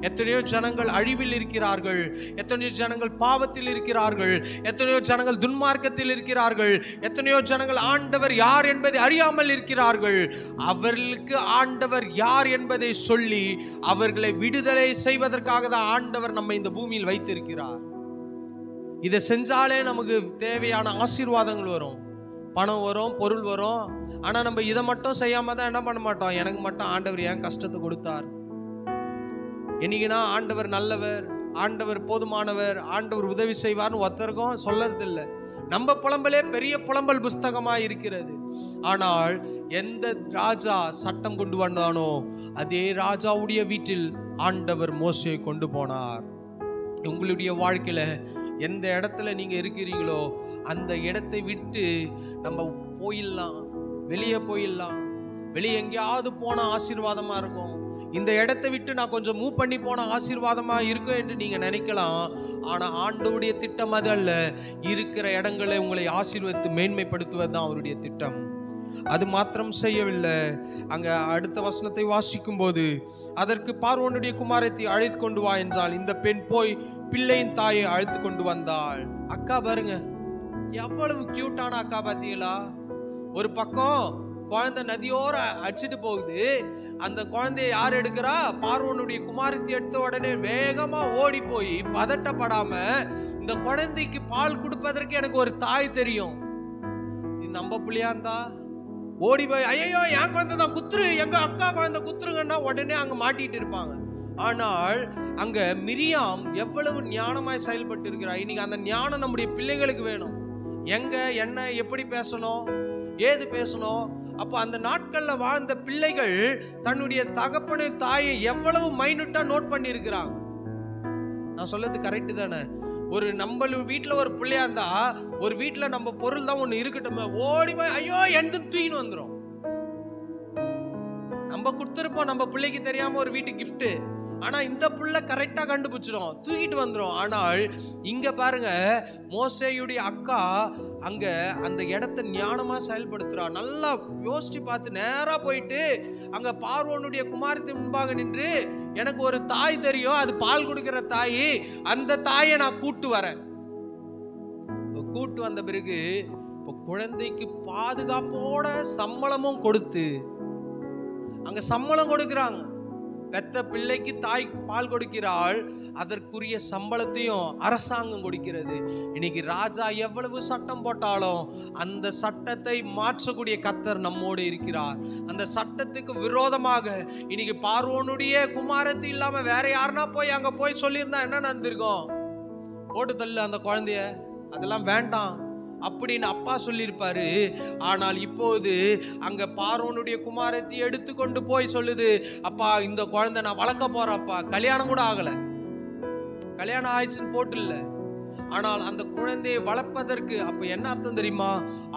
[SPEAKER 1] எத்தனையோ ஜனங்கள் அழிவில் இருக்கிறார்கள், எத்தனையோ ஜனங்கள் பாவத்தில் இருக்கிறார்கள், எத்தனையோ ஜனங்கள் துன்மார்க்கத்தில் இருக்கிறார்கள், எத்தனையோ ஜனங்கள் ஆண்டவர் யார் என்பதை அறியாமல் இருக்கிறார்கள். அவர்களுக்கு ஆண்டவர் யார் என்பதை சொல்லி அவர்களை விடுதலை செய்வதற்காக தான் ஆண்டவர் நம்மை இந்த பூமியில் வைத்திருக்கிறார். இதை செஞ்சாலே நமக்கு தேவையான ஆசீர்வாதங்கள் வரும், பணம் வரும், பொருள் வரும். ஆனா நம்ம இதை மட்டும் செய்யாம தான் என்ன பண்ண மாட்டோம், எனக்கு மட்டும் ஆண்டவர் ஏன் கஷ்டத்தை கொடுத்தார், என்னைக்குன்னா ஆண்டவர் நல்லவர், ஆண்டவர் போதுமானவர், ஆண்டவர் உதவி செய்வார்னு ஒருத்தருக்கும் சொல்லறது இல்லை. நம்ம புலம்பலே பெரிய புலம்பல் புஸ்தகமா இருக்கிறது. ஆனால் எந்த ராஜா சட்டம் கொண்டு வந்தானோ அதே ராஜாவுடைய வீட்டில் ஆண்டவர் மோசேயை கொண்டு போனார். உங்களுடைய வாழ்க்கையில எந்த இடத்துல நீங்க இருக்கிறீங்களோ அந்த இடத்தை விட்டு நம்ம போயிடலாம், வெளியே போயிடலாம். வெளியே எங்கேயாவது போன ஆசீர்வாதமா இருக்கும், இந்த இடத்தை விட்டு நான் கொஞ்சம் மூவ் பண்ணி போன ஆசீர்வாதமா இருக்கும் என்று நீங்க நினைக்கலாம். ஆனா ஆண்டவருடைய திட்டம் அது அல்ல. இருக்கிற இடங்களை உங்களை ஆசீர்வதித்து மேன்மைப்படுத்துவது தான் அவருடைய திட்டம். அது மாத்திரம் செய்யவில்லை. அங்க அடுத்த வசனத்தை வாசிக்கும் போது, அதற்கு பார்வோனுடைய குமாரத்தை அழைத்து கொண்டு வா என்றால் இந்த பெண் போய் பிள்ளையின் தாயை அழைத்து கொண்டு வந்தாள். அக்கா பாருங்க, எவ்வளவு கியூட்டான அக்கா பாத்தீங்களா? ஒரு பக்கம் குழந்தை நதியோர அடிச்சுட்டு போகுது, அந்த குழந்தைய யார் எடுக்கிறா? பார்வோனுடைய குமாரத்தை எடுத்த உடனே வேகமா ஓடி போய் பதட்டப்படாம, இந்த குழந்தைக்கு பால் கொடுப்பதற்கு எனக்கு ஒரு தாய் தெரியும், நம்ம பிள்ளையா இருந்தா ஓடி போய் ஐயோ என் குழந்தை தான் குத்துரு, எங்க அக்கா குழந்தை குத்துருங்கன்னா உடனே அங்க மாட்டிட்டு இருப்பாங்க. ஆனால் அங்க மிரியாம் எவ்வளவு ஞானமாய் செயல்பட்டு இருக்கிறார். இன்னைக்கு அந்த ஞானம் நம்முடைய பிள்ளைகளுக்கு வேணும். எங்க என்ன எப்படி பேசணும், ஏது பேசணும். அப்ப அந்த நாட்கள்ல வாழ்ந்த பிள்ளைகள் தன்னுடைய தகப்பனை தாயை எவ்வளவு மைனூட்டா நோட் பண்ணி இருக்கிறாங்க. நான் சொல்றது கரெக்டு தானே? ஒரு நம்ம வீட்டுல ஒரு பிள்ளையா இருந்தா, ஒரு வீட்டுல நம்ம பொருள் தான் ஒண்ணு இருக்கட்டும், ஓடி போய் ஐயோ எந்த தூக்கின்னு வந்துடும். நம்ம கொடுத்துருப்போம் நம்ம பிள்ளைக்கு தெரியாம ஒரு வீட்டு கிஃப்ட், ஆனா இந்த புள்ள கரெக்டா கண்டுபிடிச்சிடும், தூக்கிட்டு வந்துடும். ஆனால் இங்க பாருங்க, மோசேயுடைய அக்கா அங்க அந்த இடத்தை ஞானமா செயல்படுத்துறா. நல்லா யோசிச்சு பார்த்து நேரா போயிட்டு அங்க பார்வோனுடைய குமாரத்தை முன்பாக நின்று, எனக்கு ஒரு தாய் தெரியும், அது பால் கொடுக்கிற தாய், அந்த தாயை நான் கூட்டு வரேன். கூட்டு வந்த பிறகு இப்ப குழந்தைக்கு பாதுகாப்போட சம்பளமும் கொடுத்து, அங்க சம்பளம் கொடுக்கிறாங்க. பெத்த பிள்ளைக்கு தாய் பால் கொடுக்கிறாள், அதற்குரிய சம்பளத்தையும் அரசாங்கம் கொடுக்கிறது. இன்னைக்கு ராஜா எவ்வளவு சட்டம் போட்டாலும் அந்த சட்டத்தை மாற்றக்கூடிய கர்த்தர் நம்மோடு இருக்கிறார். அந்த சட்டத்துக்கு விரோதமாக இன்னைக்கு பார்வோனுடைய குமாரத்து இல்லாம வேற யாருன்னா போய் அங்க போய் சொல்லியிருந்தா என்ன நடந்திருக்கும்? போட்டு தள்ளு அந்த குழந்தைய, அதெல்லாம் வேண்டாம் அப்படின்னு அப்பா சொல்லியிருப்பாரு. ஆனால் இப்போது அங்க பார்வோனுடைய குமாரத்தை எடுத்துக்கொண்டு போய் சொல்லுது, அப்பா இந்த குழந்தை நான் வளர்க்க போறப்பா, கல்யாணம் கூட ஆகல, கல்யாணம் ஆயிடுச்சுன்னு போட்டு இல்ல. ஆனால் அந்த குழந்தையை வளர்ப்பதற்கு அப்ப என்ன அர்த்தம் தெரியுமா?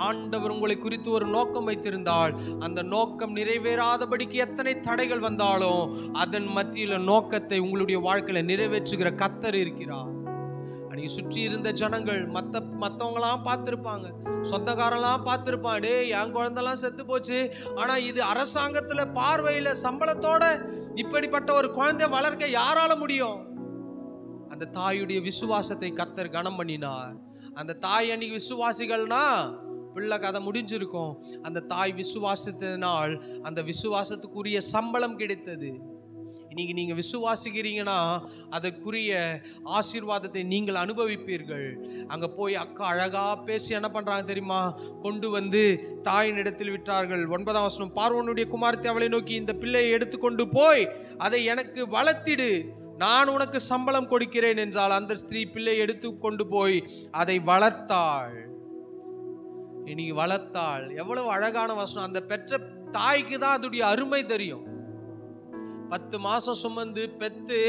[SPEAKER 1] ஆண்டவர் உங்களை குறித்து ஒரு நோக்கம் வைத்திருந்தால் அந்த நோக்கம் நிறைவேறாதபடிக்கு எத்தனை தடைகள் வந்தாலும் அதன் மத்தியில நோக்கத்தை உங்களுடைய வாழ்க்கையில நிறைவேற்றுகிற கர்த்தர் இருக்கிறார். அன்னைக்கு சுற்றி இருந்த ஜனங்கள் மற்றவங்களாம் பார்த்துருப்பாங்க, சொந்தக்காரெல்லாம் பார்த்துருப்பான், டே என் குழந்தைலாம் செத்து போச்சு, ஆனா இது அரசாங்கத்துல பார்வையில சம்பளத்தோட இப்படிப்பட்ட ஒரு குழந்தை வளர்க்க யாரால முடியும்? அந்த தாயுடைய விசுவாசத்தை கர்த்தர் கனம் பண்ணினார். அந்த தாய் அன்னைக்கு விசுவாசிகள்னா பிள்ளை கதை முடிஞ்சிருக்கும். அந்த தாய் விசுவாசத்தினால் அந்த விசுவாசத்துக்குரிய சம்பளம் கிடைத்தது. இன்னைக்கு நீங்க விசுவாசிக்கிறீங்கன்னா அதற்குரிய ஆசீர்வாதத்தை நீங்கள் அனுபவிப்பீர்கள். அங்க போய் அக்கா அழகா பேசி என்ன பண்றாங்க தெரியுமா? கொண்டு வந்து தாயின் இடத்தில் விட்டார்கள். 9ஆம் வசனம், பார்வோனுடைய குமாரத்தை அவளை நோக்கி, இந்த பிள்ளையை எடுத்துக்கொண்டு போய் அதை எனக்கு வளர்த்திடு, நான் உனக்கு சம்பளம் கொடுக்கிறேன் என்றால் அந்த ஸ்திரீ பிள்ளை எடுத்து கொண்டு போய் அதை வளர்த்தாள். இன்னைக்கு வளர்த்தாள். எவ்வளவு அழகான வசனம்! அந்த பெற்ற தாய்க்கு தான் அதோடைய அருமை தெரியும். 10 மாசம் சுமந்து பெத்து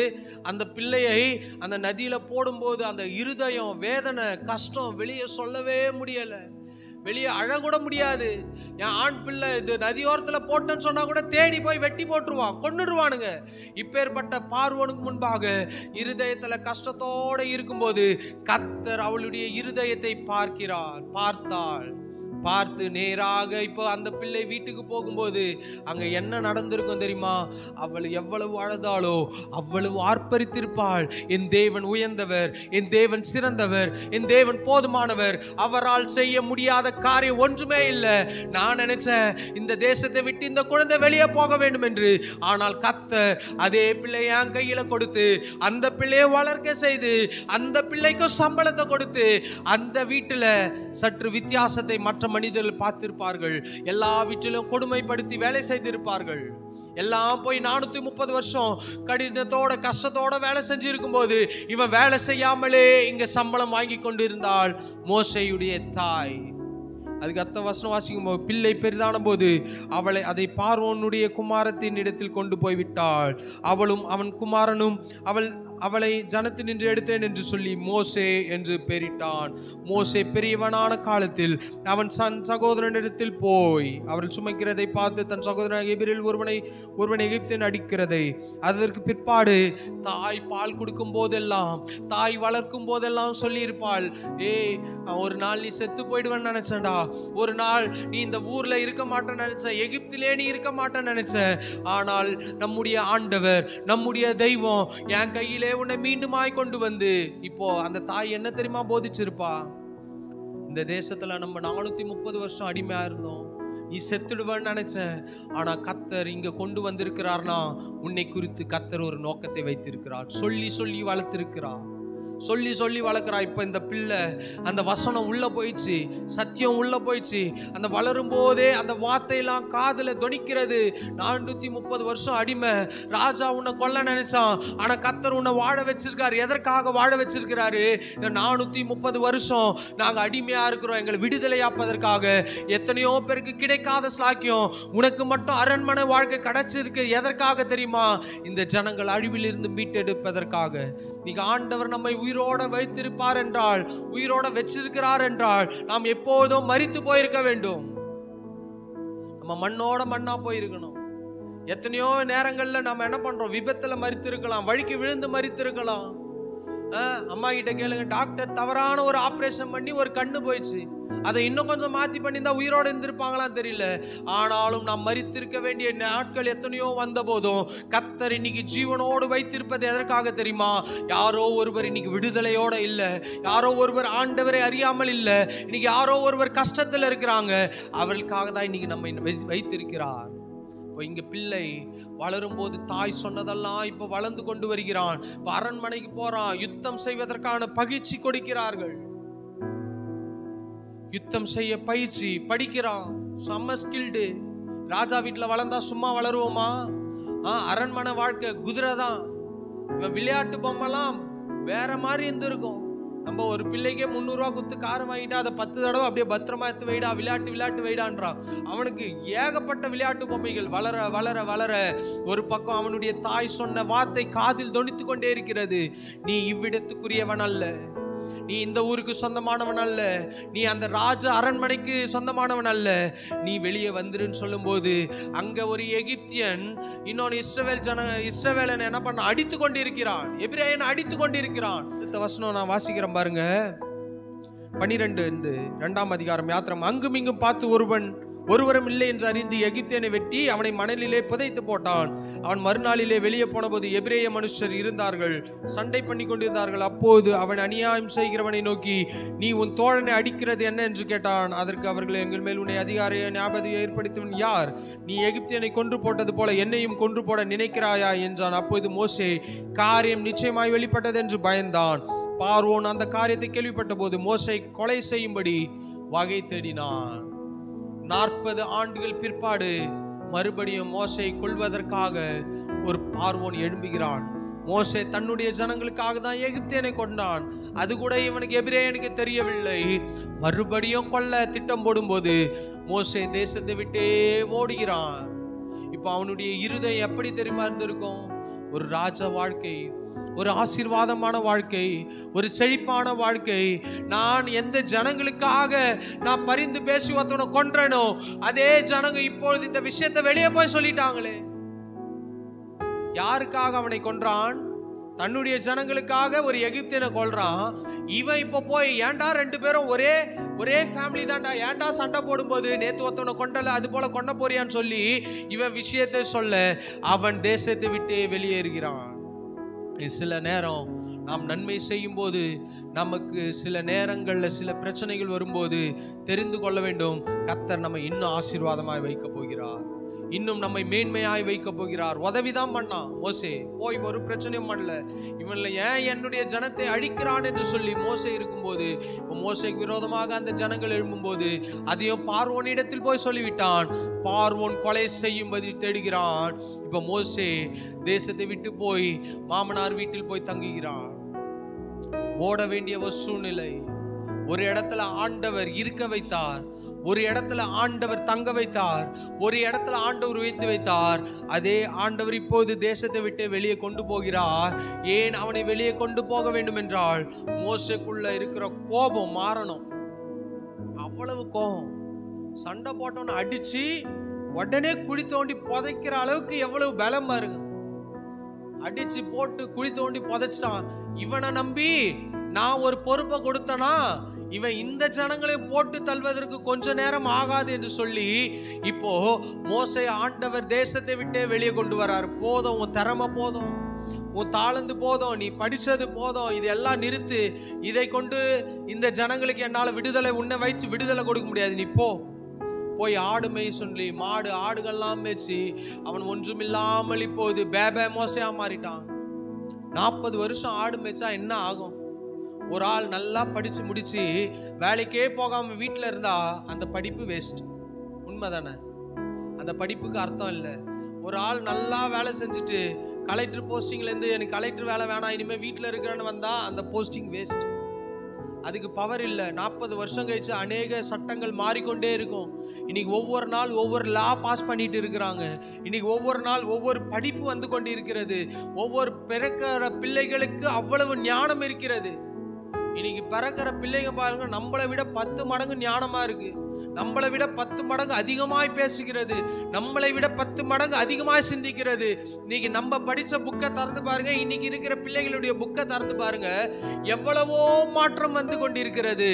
[SPEAKER 1] அந்த பிள்ளையை அந்த நதியில போடும்போது அந்த இருதயம், வேதனை, கஷ்டம் வெளியே சொல்லவே முடியல. வெளியே அழக்கூட முடியாது. என் ஆண் பிள்ளை இது நதியோரத்துல போட்டேன்னு சொன்னா கூட தேடி போய் வெட்டி போட்டுருவான், கொன்னுடுவானுங்க. இப்பேற்பட்ட பார்வோனுக்கு முன்பாக இருதயத்துல கஷ்டத்தோட இருக்கும்போது கர்த்தர் அவளுடைய இருதயத்தை பார்த்தாள். பார்த்து நேராக இப்போ அந்த பிள்ளை வீட்டுக்கு போகும்போது அங்க என்ன நடந்திருக்கும் தெரியுமா? அவள் எவ்வளவு அழுதாளோ அவ்வளவு ஆர்ப்பரித்திருப்பாள். என் தேவன் உயர்ந்தவர், என் தேவன் சிறந்தவர், என் தேவன் போதுமானவர், அவரால் செய்ய முடியாத காரியம் ஒன்றுமே இல்லை. நான் நினைச்சேன் இந்த தேசத்தை விட்டு இந்த குழந்தை வெளியே போக வேண்டும் என்று. ஆனால் கர்த்தர் அதே பிள்ளையை என் கையில கொடுத்து அந்த பிள்ளையை வளர்க்க செய்து அந்த பிள்ளைக்கும் சம்பளத்தை கொடுத்து அந்த வீட்டுல சற்று வித்தியாசத்தை மற்ற மனிதர்கள் பார்த்திருப்பார்கள். எல்லா வீட்டிலும் கொடுமைப்படுத்தி வேலை செய்திருப்பார்கள். எல்லாம் போய் 430 வருஷம் கடினத்தோட கஷ்டத்தோட வேலை செஞ்சு இருக்கும் போது இவன் வேலை செய்யாமலே இங்க சம்பளம் வாங்கி கொண்டு இருந்தாள் மோசேயுடைய தாய். அதுக்கு அத்த வசனம் வாசிக்கும் போது, பிள்ளை பெரிதான போது அதை பார்வோனுடைய குமாரத்தின் இடத்தில் கொண்டு போய் விட்டாள். அவளும் அவன் குமாரனும் அவளை ஜனத்தினின்று எடுத்தேன் என்று சொல்லி மோசே என்று பெயரிட்டான். மோசே பெரியவனான காலத்தில் அவன் சகோதரனிடத்தில் போய் அவர்கள் சுமைக்கிறதை பார்த்து தன் சகோதரன் எபிரில் ஒருவனை எகிப்தின் அடிக்கிறதை, அதற்கு பிற்பாடு தாய் பால் கொடுக்கும் போதெல்லாம், தாய் வளர்க்கும் போதெல்லாம் சொல்லி இருப்பாள், ஒரு நாள் நீ செத்து போயிடுவேன்னு நினைச்சேன்டா, ஒரு நாள் நீ இந்த ஊர்ல இருக்க மாட்டேன்னு நினைச்ச, எகிப்திலே நீ இருக்க மாட்டேன்னு நினைச்ச, ஆனால் நம்முடைய ஆண்டவர், நம்முடைய தெய்வம் என் கையிலே உன்னை மீண்டுமாய் கொண்டு வந்து, இப்போ அந்த தாய் என்ன தெரியுமா போதிச்சிருப்பா? இந்த தேசத்துல நம்ம 430 வருஷம் அடிமையா இருந்தோம், நீ செத்துடுவேன்னு நினைச்சேன், ஆனா கர்த்தர் இங்க கொண்டு வந்திருக்கிறார்னா உன்னை குறித்து கர்த்தர் ஒரு நோக்கத்தை வைத்திருக்கிறார். சொல்லி சொல்லி வளர்த்திருக்கிறார், சொல்லி சொல்லி வளர்க்குறா. இப்போ இந்த பிள்ளை அந்த வசனம் உள்ள போயிடுச்சு, சத்தியம் உள்ள போயிடுச்சு. அந்த வளரும் போதே அந்த வார்த்தையெல்லாம் காதுல தொனிக்கிறது. 430 வருஷம் அடிமை, ராஜா உன்னை கொல்ல நினைச்சான், ஆனா கர்த்தர் உன்னை வாழ வச்சிருக்காரு. எதற்காக வாழ வச்சிருக்கிறாரு? இந்த 430 வருஷம் நாங்க அடிமையா இருக்கிறோம், எங்களை விடுதலையாப்பதற்காக. எத்தனையோ பேருக்கு கிடைக்காத ஸ்லாக்கியம் உனக்கு மட்டும் அரண்மனை வாழ்க்கை கிடைச்சிருக்கு. எதற்காக தெரியுமா? இந்த ஜனங்கள் அழிவில் இருந்து மீட்டெடுப்பதற்காக. நீங்க ஆண்டவர் நம்மை உயிரோட வைத்திருப்பார் என்றால், உயிரோட வச்சிருக்கிறார் என்றால், நாம் எப்போதும் மரித்து போயிருக்க வேண்டும். நம்ம மண்ணோட மண்ணா போயிருக்கணும். எத்தனையோ நேரங்கள்ல நம்ம என்ன பண்றோம்? விபத்துல மரித்து இருக்கலாம், வழிக்கு விழுந்து மரித்து இருக்கலாம். அம்மா கிட்ட கேளுங்க, டாக்டர் தவறான ஒரு ஆபரேஷன் பண்ணி ஒரு கண்ணு போயிடுச்சு, அதை இன்னும் கொஞ்சம் மாத்தி பண்ணியிருந்தா உயிரோடு இருந்திருப்பாங்களான்னு தெரியல. ஆனாலும் நாம் மரித்திருக்க வேண்டிய நாட்கள் எத்தனையோ வந்த போதும் கர்த்தர் இன்னைக்கு ஜீவனோடு வைத்திருப்பது எதற்காக தெரியுமா? யாரோ ஒருவர் இன்னைக்கு விடுதலையோட இல்லை, யாரோ ஒருவர் ஆண்டவரை அறியாமல் இல்லை, இன்னைக்கு யாரோ ஒருவர் கஷ்டத்தில் இருக்கிறாங்க, அவர்களுக்காக தான் இன்னைக்கு நம்ம வைத்திருக்கிறார். இப்போ இங்க பிள்ளை வளரும் போது தாய் சொன்னதெல்லாம் இப்ப வளர்ந்து கொண்டு வருகிறான். இப்ப அரண்மனைக்கு போறான், யுத்தம் செய்வதற்கான பயிற்சி கொடுக்கிறார்கள். யுத்தம் செய்ய பயிற்சி படிக்கிறான், செம்ம ஸ்கில்டு. ராஜா வீட்டுல வளர்ந்தா சும்மா வளருவோமா? அரண்மனை வாழ்க்கை குதிரை தான். இவன் விளையாட்டு பொம்மைலாம் வேற மாதிரி இருந்திருக்கும். நம்ம ஒரு பிள்ளைக்கே 300 ரூபா குத்து காரம் வாங்கிட்டா அதை 10 தடவை அப்படியே பத்திரமா எடுத்து வைடா, விளையாட்டு வைடான்றான். அவனுக்கு ஏகப்பட்ட விளையாட்டு பொம்மைகள். வளர வளர வளர ஒரு பக்கம் அவனுடைய தாய் சொன்ன வார்த்தை காதில் தொனித்து கொண்டே இருக்கிறது. நீ இவ்விடத்துக்குரியவன் அல்ல, நீ இந்த ஊருக்கு சொந்தமானவன் அல்ல, நீ அந்த ராஜ அரண்மனைக்கு சொந்தமானவன் அல்ல, நீ வெளியே வந்துருன்னு சொல்லும் போது அங்க ஒரு எகிப்தியன் இன்னொன்னு இஸ்ரவேலன் என்ன பண்ண அடித்து கொண்டிருக்கிறான், எபிரேயன் அடித்து கொண்டிருக்கிறான். அடுத்த வசனம் நான் வாசிக்கிறேன் பாருங்க, 12 2ஆம் அதிகாரம் யாத்திரம். அங்கும் இங்கும் பார்த்து ஒருவரும் இல்லை என்று அறிந்து எகிப்தியனை வெட்டி அவனை மணலிலே புதைத்து போட்டான். அவன் மறுநாளிலே வெளியே போன போது எபிரேய மனுஷர் இருந்தார்கள், சண்டை பண்ணி கொண்டிருந்தார்கள். அப்போது அவன் அநியாயம் செய்கிறவனை நோக்கி, நீ உன் தோழனை அடிக்கிறது என்ன என்று கேட்டான். அதற்கு அவர்கள், எங்கள் மேல் உன்னை அதிகாரிய ஞாபகம் ஏற்படுத்தவன் யார்? நீ எகிப்தியனை கொன்று போட்டது போல என்னையும் கொன்று போட நினைக்கிறாயா என்றான். அப்போது மோசே, காரியம் நிச்சயமாய் வெளிப்பட்டது என்று பயந்தான். பார்வோன் அந்த காரியத்தை கேள்விப்பட்ட போது மோசே கொலை செய்யும்படி வகை தேடினான். 40 ஆண்டுகள் பிற்பாடு மறுபடியும் மோசை கொல்வதற்காக ஒரு பார்வோன் எழும்புகிறான். மோசே தன்னுடைய ஜனங்களுக்காக தான் எகிப்தியனை கொண்டான். அது கூட இவனுக்கு எபிரேயனுக்கு தெரியவில்லை. மறுபடியும் கொல்ல திட்டம் போடும்போது மோசே தேசத்தை விட்டே ஓடுகிறான். இப்போ அவனுடைய இருதயம் எப்படி தெரியுமா இருந்திருக்கும்? ஒரு ராஜ வாழ்க்கை, ஒரு ஆசீர்வாதமான வாழ்க்கை, ஒரு செழிப்பான வாழ்க்கை. நான் எந்த ஜனங்களுக்காக நான் பரிந்து பேசி ஒருத்தவனை கொன்றேனோ அதே ஜனங்க இப்பொழுது இந்த விஷயத்தை வெளியே போய் சொல்லிட்டாங்களே. யாருக்காக அவனை கொன்றான்? தன்னுடைய ஜனங்களுக்காக ஒரு எகிப்தியனை கொல்றான். இவன் இப்ப போய் ஏன்டா ரெண்டு பேரும் ஒரே ஃபேமிலி தான்டா, ஏன்டா சண்டை போடும்போது நேத்து ஒருத்தவனை கொண்டல அது போல கொண்ட போறியான்னு சொல்லி இவன் விஷயத்தை சொல்ல அவன் தேசத்தை விட்டு வெளியேறுகிறான். சில நேரம் நாம் நன்மை செய்யும் போது நமக்கு சில நேரங்களில் சில பிரச்சனைகள் வரும்போது தெரிந்து கொள்ள வேண்டும், கர்த்தர் நம்ம இன்னும் ஆசீர்வாதமாய் வைக்க போகிறார், இன்னும் நம்மை மேன்மையாய் வைக்க போகிறார். உதவிதான் பண்ணான் மோசே, போய் ஒரு பிரச்சனையும் பண்ணல. இவன்ல ஏன் என்னுடைய ஜனத்தை அழிக்கிறான் என்று சொல்லி மோசே இருக்கும்போது, இப்போ மோசேக்கு விரோதமாக அந்த ஜனங்கள் எழும்பும்போது அதையும் பார்வோனிடத்தில் போய் சொல்லிவிட்டான். பார்வோன் கொலை செய்யும்படி தேடுகிறான். இப்போ மோசே தேசத்தை விட்டு போய் மாமனார் வீட்டில் போய் தங்குகிறான். ஓட வேண்டிய ஒரு சூழ்நிலை. ஒரு இடத்துல ஆண்டவர் இருக்க வைத்தார், ஒரு இடத்துல ஆண்டவர் தங்க வைத்தார், ஒரு இடத்துல ஆண்டவர் வைத்து வைத்தார். அதே ஆண்டவர் இப்போது தேசத்தை விட்டு வெளியே கொண்டு போகிறார். ஏன் அவனை வெளியே கொண்டு போக வேண்டும் என்றால் மோசேக்குள்ள இருக்கிற கோபம் மாறணும். அவ்வளவு கோபம், சண்டை போட்டவனை அடிச்சு உடனே குழி தோண்டி புதைக்கிற அளவுக்கு எவ்வளவு பலம் பாருங்க. அடிச்சு போட்டு குழி தோண்டி புதைச்சிட்டான். இவனை நம்பி நான் ஒரு பொறுப்பை கொடுத்தனா இவன் இந்த ஜனங்களை போட்டு தள்ளுவதற்கு கொஞ்ச நேரம் ஆகாது என்று சொல்லி இப்போ மோசே ஆண்டவர் தேசத்தை விட்டே வெளியே கொண்டு வராரு. போதும், உன் திறமை போதும், உன் தாளந்து போதும், நீ படிச்சது போதும், இதெல்லாம் நிறுத்து. இதை கொண்டு இந்த ஜனங்களுக்கு என்னால விடுதலை, உன்னை வைத்து விடுதலை கொடுக்க முடியாது. நீ போய் ஆடு மேய் சொல்லி மாடு ஆடுகள்லாம் மேய்ச்சி அவன் ஒன்றுமில்லாமல் இப்போது பேபே மோசையா மாறிட்டான். 40 வருஷம் ஆடு மேய்ச்சா என்ன ஆகும்? ஒரு ஆள் நல்லா படிச்சு முடிச்சு வேலைக்கே போகாம வீட்டில் இருந்தா அந்த படிப்பு வேஸ்ட். உண்மைதானே? அந்த படிப்புக்கு அர்த்தம் இல்லை. ஒரு ஆள் நல்லா வேலை செஞ்சுட்டு கலெக்டர் போஸ்டிங்ல இருந்து எனக்கு கலெக்டர் வேலை வேணாம் இனிமே வீட்டில் இருக்கிறேன்னு வந்தா அந்த போஸ்டிங் வேஸ்ட். அதுக்கு பவர் இல்லை. 40 வருஷம் கழிச்சு அநேக சட்டங்கள் மாறிக்கொண்டே இருக்கும். இன்னைக்கு ஒவ்வொரு நாள் ஒவ்வொரு லா பாஸ் பண்ணிட்டு இருக்கிறாங்க. இன்னைக்கு ஒவ்வொரு நாள் ஒவ்வொரு படிப்பு வந்து கொண்டு இருக்கிறது. ஒவ்வொரு பிறக்கிற பிள்ளைகளுக்கு அவ்வளவு ஞானம் இருக்கிறது. இன்னைக்கு பிறக்கிற பிள்ளைங்க பாருங்க, நம்மளை விட 10 மடங்கு ஞானமா இருக்கு, நம்மளை விட 10 மடங்கு அதிகமாய் பேசுகிறது, நம்மளை விட 10 மடங்கு அதிகமாய் சிந்திக்கிறது. இன்னைக்கு நம்ம படிச்ச புக்கை திறந்து பாருங்க, இன்னைக்கு இருக்கிற பிள்ளைகளுடைய புக்கை திறந்து பாருங்க, எவ்வளவோ மாற்றம் வந்து கொண்டிருக்கிறது.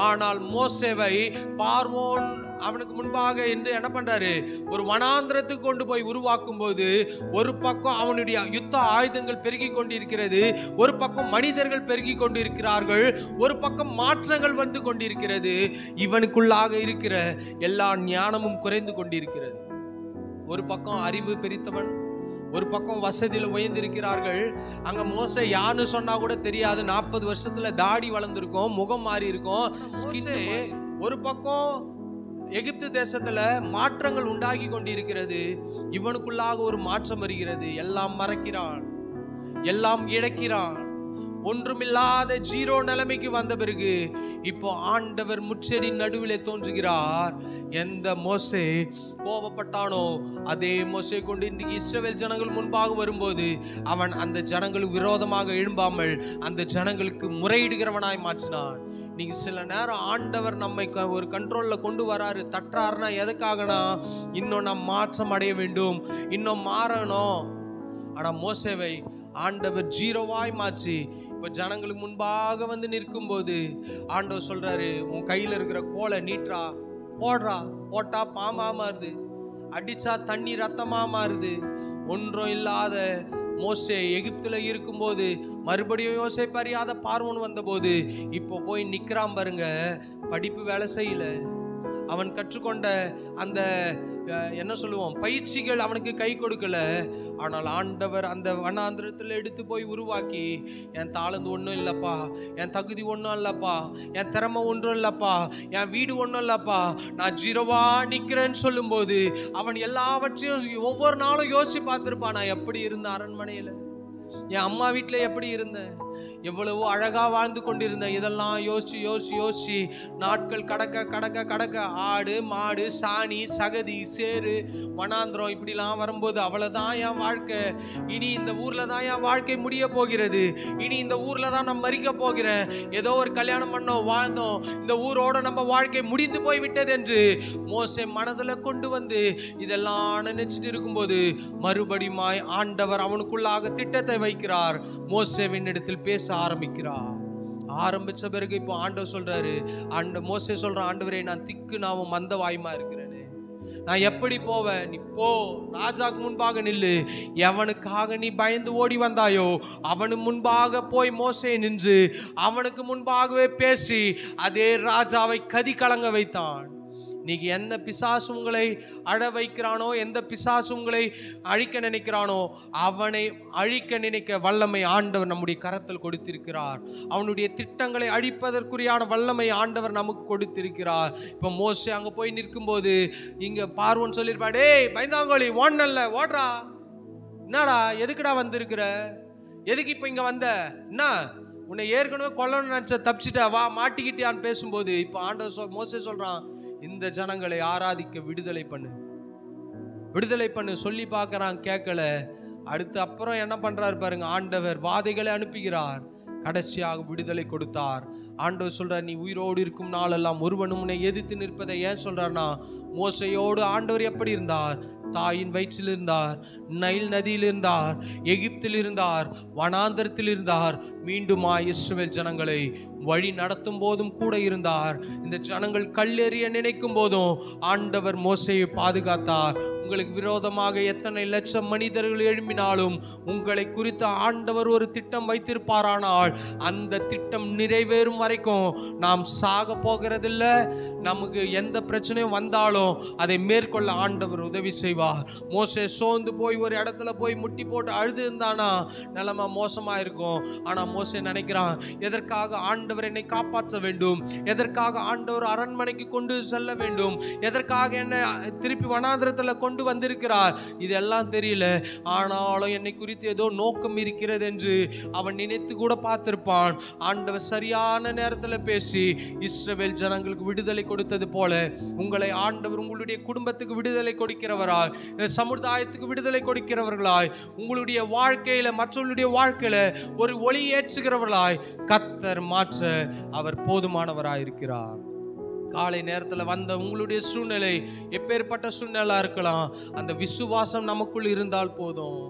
[SPEAKER 1] ஆனால் மோசேவை பார்வோன் அவனுக்கு முன்பாக என்று என்ன பண்றாரு, ஒரு வனாந்திரத்துக்கு கொண்டு போய் உருவாக்கும் போது ஒரு பக்கம் அவனுடைய யுத்த ஆயுதங்கள் பெருகி கொண்டிருக்கிறது, ஒரு பக்கம் மனிதர்கள் பெருகி கொண்டிருக்கிறார்கள், ஒரு பக்கம் மாற்றங்கள் வந்து கொண்டிருக்கிறது. இவனுக்குள்ளாக இருக்கிற எல்லா ஞானமும் குறைந்து கொண்டிருக்கிறது. ஒரு பக்கம் அறிவு பெரித்தவன், ஒரு பக்கம் வசதியில் உயர்ந்திருக்கிறார்கள். அங்க மோசே யான்னு சொன்னா கூட தெரியாது. 40 வருஷத்துல தாடி வளர்ந்துருக்கும், முகம் மாறி இருக்கும். ஒரு பக்கம் எகிப்து தேசத்துல மாற்றங்கள் உண்டாகி கொண்டிருக்கிறது. இவனுக்குள்ளாக ஒரு மாற்றம் வருகிறது. எல்லாம் மறக்கிறான், எல்லாம் இழக்கிறான், ஒன்றுமில்லாத ஜீரோ நிலைமைக்கு வந்த பிறகு இப்போ ஆண்டவர் முச்செடி நடுவிலே தோன்றுகிறார். எந்த மோசே கோபப்பட்டானோ அதே மோசே கொண்டு இன்றைக்கு இஸ்ரவேல் ஜனங்கள் முன்பாக வரும்போது அவன் அந்த ஜனங்களுக்கு விரோதமாக எழும்பாமல் அந்த ஜனங்களுக்கு முறையிடுகிறவனாய் மாற்றினான். நீங்க சில நேரம் ஆண்டவர் நம்மை ஒரு கண்ட்ரோல்ல கொண்டு வராரு, தட்டுறாருன்னா எதுக்காகனா இன்னும் நாம் மாற்றம் அடைய வேண்டும், இன்னும் மாறணும். ஆனா மோசேவை ஆண்டவர் ஜீரோவாய் மாற்றி இப்ப ஜனங்களுக்கு முன்பாக வந்து நிற்கும் போது ஆண்டவர் சொல்றாரு, உன் கையில இருக்கிற கோலை நீட்ரா, போடுறா, போட்டா பாம்பா மாறுது, அடிச்சா தண்ணி ரத்தமா மாறுது. ஒன்றும் இல்லாத மோசே எகிப்துல இருக்கும்போது மறுபடியும் யோசேப்பு அறியாத பார்வோன் வந்தபோது இப்போ போய் நிற்கிறான் பாருங்க. படிப்பு வேலை செய்யல, அவன் கற்றுக்கொண்ட அந்த என்ன சொல்லுவோம் பயிற்சிகள் அவனுக்கு கை கொடுக்கல. ஆனால் ஆண்டவர் அந்த வனாந்திரத்தில் எடுத்து போய் உருவாக்கி, என் தாளந்து ஒன்றும் இல்லைப்பா, என் தகுதி ஒன்றும் இல்லைப்பா, என் திறமை ஒன்றும் இல்லைப்பா, என் வீடு ஒன்றும் இல்லைப்பா, நான் ஜீரோவா நிற்கிறேன்னு சொல்லும்போது அவன் எல்லாவற்றையும் ஒவ்வொரு நாளும் யோசிச்சு பார்த்துருப்பான். நான் எப்படி இருந்தேன் அரண்மனையில், என் அம்மா வீட்டில் எப்படி இருந்தேன், எவ்வளவோ அழகா வாழ்ந்து கொண்டிருந்த இதெல்லாம் யோசிச்சு யோசிச்சு யோசிச்சு நாட்கள் கடக்க கடக்க கடக்க ஆடு மாடு சாணி சகதி சேரு வனாந்திரம் இப்படிலாம் வரும்போது அவ்வளவுதான் என் வாழ்க்கை, இனி இந்த ஊர்ல தான் என் வாழ்க்கை முடிய போகிறது, இனி இந்த ஊர்ல தான் நான் மறிக்க போகிறேன், ஏதோ ஒரு கல்யாணம் பண்ணோம் வாழ்ந்தோம், இந்த ஊரோட நம்ம வாழ்க்கை முடிந்து போய் விட்டது என்று மோசே மனதுல கொண்டு வந்து இதெல்லாம் நினைச்சிட்டு இருக்கும்போது மறுபடியும் ஆண்டவர் அவனுக்குள்ளாக திட்டத்தை வைக்கிறார். மோசேவின் இடத்தில் பேச ஆரம்பிக்கிறார். ஆரம்பிச்ச பிறகு இப்போ ஆண்டவர் சொல்றாரு, மோசே சொல்றான், ஆண்டவரே நான் திக்கு நாவும் மந்த வாயுமா இருக்கிறேனே, நான் எப்படி போவேன், நீ போ ராஜாக்கு முன்பாக நில்லு, எவனுக்காக நீ பயந்து ஓடி வந்தாயோ அவனு முன்பாக போய் மோசே நின்று அவனுக்கு முன்பாகவே பேசி அதே ராஜாவை கதி கலங்க வைத்தான். நீங்க எந்த பிசாசு உங்களை அழ வைக்கிறானோ, எந்த பிசாசு உங்களை அழிக்க நினைக்கிறானோ அவனை அழிக்க நினைக்க வல்லமை ஆண்டவர் நம்முடைய கரத்தில் கொடுத்திருக்கிறார். அவனுடைய திட்டங்களை அழிப்பதற்குரியான வல்லமை ஆண்டவர் நமக்கு கொடுத்திருக்கிறார். இப்போ மோசே அங்க போய் நிற்கும் போது இங்க பார்வோன் சொல்லிருப்பா, டேய் பயந்தாங்கோலி ஓடனல்ல ஓடுறா, என்னடா எதுக்குடா வந்திருக்கிற, எதுக்கு இப்ப இங்க வந்த, என்ன உன்னை ஏற்கனவே கொல்லணும்னு நினைச்ச தப்பிச்சிட்டா வா மாட்டிக்கிட்டியான்னு பேசும்போது இப்போ ஆண்டவர் மோசே சொல்றான், இந்த ஜனங்களை ஆராதிக்க விடுதலை பண்ணு, விடுதலை பண்ணு சொல்லி பார்க்கறான், கேட்கல. அடுத்து அப்புறம் என்ன பண்றாரு பாருங்க, ஆண்டவர் வாதைகளை அனுப்புகிறார், கடைசியாக விடுதலை கொடுத்தார். ஆண்டவர் சொல்றார், நீ உயிரோடு இருக்கும் நாளெல்லாம் ஒருவனும் உன்னை எதிர்த்து நிற்பதை ஏன் சொல்றார்னா, மோசையோடு ஆண்டவர் எப்படி இருந்தார், தாயின் வயிற்றில் இருந்தார், நைல் நதியில் இருந்தார், எகிப்தில் இருந்தார், வனாந்தரத்தில் இருந்தார், மீண்டுமா இஸ்ரவேல் ஜனங்களை வழி நடத்தும் போதும் கூட இருந்தார். இந்த ஜனங்கள் கல்லெறிய நினைக்கும் போதும் ஆண்டவர் மோசேயை பாதுகாத்தார். உங்களுக்கு விரோதமாக எத்தனை லட்சம் மனிதர்கள் எழும்பினாலும் உங்களை குறித்து ஆண்டவர் ஒரு திட்டம் வைத்திருப்பாரானால் அந்த திட்டம் நிறைவேறும் வரைக்கும் நாம் சாக போகிறதில்ல. நமக்கு எந்த பிரச்சனையும் வந்தாலும் அதை மேற்கொள்ள ஆண்டவர் உதவி செய்வார். மோசே சோர்ந்து போய் ஒரு இடத்துல போய் முட்டி போட்டு அழுது இருந்தானா நிலைமை மோசமா இருக்கும். ஆனா மோசே நினைக்கிறான், எதற்காக ஆண்டவர் என்னை காப்பாற்ற வேண்டும், எதற்காக ஆண்டவர் அரண்மனைக்கு கொண்டு செல்ல வேண்டும், எதற்காக என்னை திருப்பி வனாந்திரத்துல கொண்டு வந்திருக்கிறார், இதெல்லாம் தெரியல. ஆனாலும் என்னை குறித்து ஏதோ நோக்கம் இருக்கிறது என்று அவன் நினைத்து கூட பார்த்திருப்பான். ஆண்டவர் சரியான நேரத்துல பேசி இஸ்ரவேல் ஜனங்களுக்கு விடுதலை கொடுத்தது போல உங்களை ஆண்டவர் உங்களுடைய குடும்பத்துக்கு விடுதலை கொடுக்கிறவராய், சமுதாயத்துக்கு விடுதலை கொடுக்கிறவர்களாய், உங்களுடைய வாழ்க்கையில மற்றவர்களுடைய வாழ்க்கையில ஒரு ஒளி ஏற்றுகிறவர்களாய் கர்த்தர் மாற்ற அவர் போதுமானவராய் இருக்கிறார். காலை நேரத்தில் வந்த உங்களுடைய சூழ்நிலை எப்பேற்பட்ட சூழ்நிலை இருக்கலாம், அந்த விசுவாசம் நமக்குள் இருந்தால் போதும்.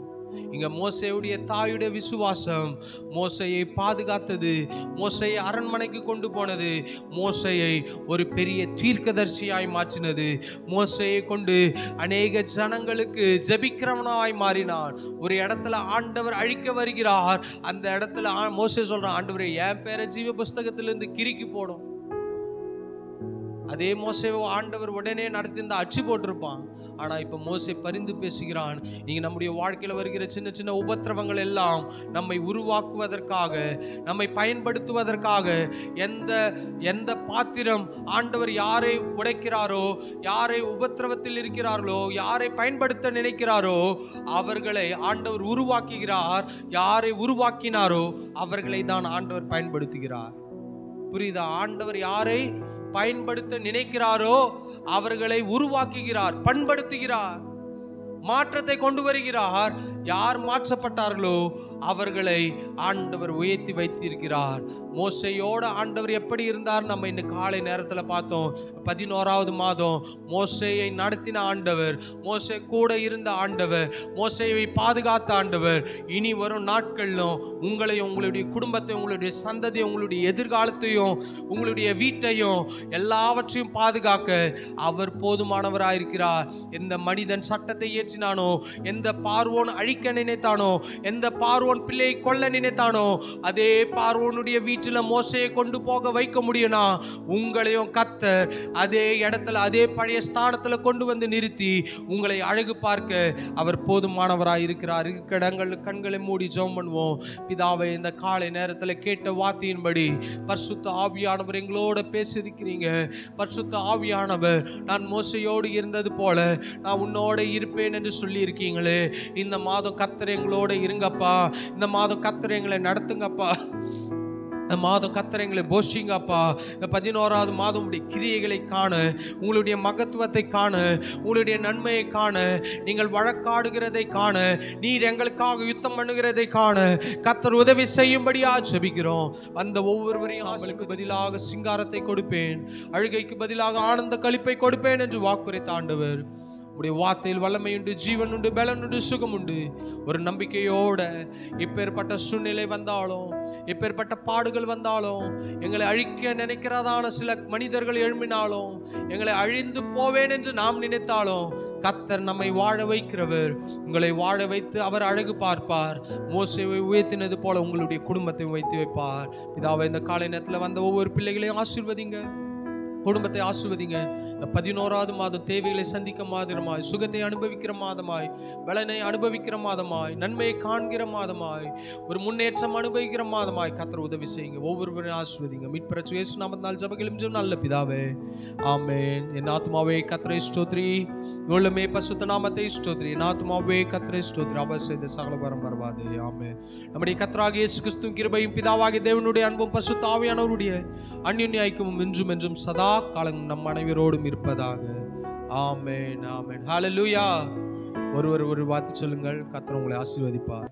[SPEAKER 1] இங்க மோசேயுடைய தாயுடைய விசுவாசம் மோசையை பாதுகாத்தது, மோசையை அரண்மனைக்கு கொண்டு போனது, மோசையை ஒரு பெரிய தீர்க்கதரிசியாய் மாற்றினது, மோசையை கொண்டு அநேக ஜனங்களுக்கு ஜெபிக்கிறவனாய் மாறினான். ஒரு இடத்துல ஆண்டவர் அழிக்க வருகிறார், அந்த இடத்துல மோசே சொல்றான், ஆண்டவரே என் பேரை ஜீவ புஸ்தகத்திலிருந்து கிறுக்கி போடும். அதே மோசேவை ஆண்டவர் உடனே நடத்திருந்தா அச்சு போட்டிருப்பான். ஆனா இப்ப மோசே பரிந்து பேசுகிறான், நீங்க நம்முடைய வாழ்க்கையில வருகிற சின்ன சின்ன உபத்திரவங்கள் எல்லாம் நம்மை உருவாக்குவதற்காக, நம்மை பயன்படுத்துவதற்காக, எந்த பாத்திரம் ஆண்டவர் யாரை உடைக்கிறாரோ, யாரை உபத்திரவத்தில் இருக்கிறார்களோ, யாரை பயன்படுத்த நினைக்கிறாரோ அவர்களை ஆண்டவர் உருவாக்குகிறார். யாரை உருவாக்கினாரோ அவர்களை தான் ஆண்டவர் பயன்படுத்துகிறார். புரியுதா? ஆண்டவர் யாரை பயன்படுத்த நினைக்கிறாரோ அவர்களை உருவாக்குகிறார், பண்படுத்துகிறார், மாற்றத்தை கொண்டு வருகிறார். யார் மாற்றப்பட்டார்களோ அவர்களை ஆண்டவர் உயர்த்தி வைத்திருக்கிறார். மோசையோட ஆண்டவர் எப்படி இருந்தார் நம்ம இன்னைக்கு காலை நேரத்தில் பார்த்தோம். 11வது மாதம் மோசையை நடத்தின ஆண்டவர், மோசே கூட இருந்த ஆண்டவர், மோசையை பாதுகாத்த ஆண்டவர் இனி வரும் நாட்களிலும் உங்களையும் உங்களுடைய குடும்பத்தையும் உங்களுடைய சந்ததியும் உங்களுடைய எதிர்காலத்தையும் உங்களுடைய வீட்டையும் எல்லாவற்றையும் பாதுகாக்க அவர் போதுமானவராயிருக்கிறார். எந்த மனிதன் சட்டத்தை ஏற்றினானோ, எந்த பார்வோன் அழிக்க நினைத்தானோ, எந்த பார்வோன் பிள்ளையை கொல்ல நினைத்தானோ, அதே பார்வோனுடைய வீட்டை வயிற்றில் மோசையை கொண்டு போக வைக்க முடியும்னா உங்களையும் கர்த்தர் அதே இடத்துல அதே பழைய ஸ்தானத்தில் கொண்டு வந்து நிறுத்தி உங்களை அழகு பார்க்க அவர் போதுமானவராக இருக்கிறார். இருக்கிற கண்களை மூடி ஜெபம் பண்ணுவோம். பிதாவே, இந்த காலை நேரத்தில் கேட்ட வார்த்தையின்படி பரிசுத்த ஆவியானவர் எங்களோட பேசியிருக்கிறீங்க. பரிசுத்த ஆவியானவர், நான் மோசையோடு இருந்தது போல நான் உன்னோட இருப்பேன் என்று சொல்லி இருக்கீங்களே. இந்த மாதம் கர்த்தர் எங்களோட இருங்கப்பா. இந்த மாதம் கர்த்தர் எங்களை நடத்துங்கப்பா. மாதம் கர்த்தர் எங்களை போஷிங்கப்பா. 11வது மாதம் உடைய கிரியைகளை காண, உங்களுடைய மகத்துவத்தை காண, உங்களுடைய நன்மையை காண, நீங்கள் வழக்காடுகிறதை காண, நீர் எங்களுக்காக யுத்தம் பண்ணுகிறதை காண கர்த்தர் உதவி செய்யும்படியா ஜெபிக்கிறோம். அந்த ஒவ்வொருவரையும் அவளுக்கு பதிலாக சிங்காரத்தை கொடுப்பேன், அழுகைக்கு பதிலாக ஆனந்த களிப்பை கொடுப்பேன் என்று வாக்குரைத்த ஆண்டவர், உடைய வார்த்தையில் வல்லமை உண்டு, ஜீவன் உண்டு, பலன் உண்டு, சுகம் உண்டு. ஒரு நம்பிக்கையோட இப்பேற்பட்ட சூழ்நிலை வந்தாலும், எப்பேற்பட்ட பாடுகள் வந்தாலும், எங்களை அழிக்க நினைக்கிறதான சில மனிதர்கள் எழும்பினாலும், எங்களை அழிந்து போவேன் என்று நாம் நினைத்தாலும் கர்த்தர் நம்மை வாழ வைக்கிறவர். உங்களை வாழ வைத்து அவர் அழகு பார்ப்பார். மோசேயை உயர்த்தினது போல உங்களுடைய குடும்பத்தை உயர்த்தி வைப்பார். பிதாவே, இந்த காலை நேரத்தில் வந்த ஒவ்வொரு பிள்ளைகளையும் ஆசீர்வதிங்க, குடும்பத்தை ஆசீர்வதிங்க. 11வது மாதம் தேவைகளை சந்திக்க மாதமாய், சுகத்தை அனுபவிக்கிற மாதமாய், பலனை அனுபவிக்கிற மாதமாய், நன்மையை காண்கிற மாதமாய், ஒரு முன்னேற்றம் அனுபவிக்கிற மாதமாய் கர்த்தர் உதவி செய்யுங்க. ஒவ்வொருவரையும் ஆசீர்வதிங்க. மீட்பர் இயேசு நாமத்தினால் ஜெபங்களும் நல்ல பிதாவே, ஆமென். என் ஆத்துமாவே கர்த்தரை ஸ்தோத்திரி, உள்ளமே பரிசுத்த நாமத்தை ஸ்தோத்திரி. என் ஆத்துமாவே கர்த்தரை ஸ்தோத்திரி, அவர் செய்த சகல வரம் மறவாதே. ஆமென். நம்முடைய கர்த்தராகிய இயேசு கிறிஸ்துவின் கிருபையும் பிதாவாகிய தேவனுடைய அன்பும் பரிசுத்த ஆவியானவருடைய அந்யோன்ய ஐக்கியமும் இன்றும் என்றும் சதா காலம் நம் அனைவரோடும் இருப்பதாக. ஆமென், ஆமென். ஹல்லேலூயா. ஒருவர் ஒரு வார்த்தை சொல்லுங்கள். கர்த்தர் உங்களை ஆசீர்வதிப்பார்.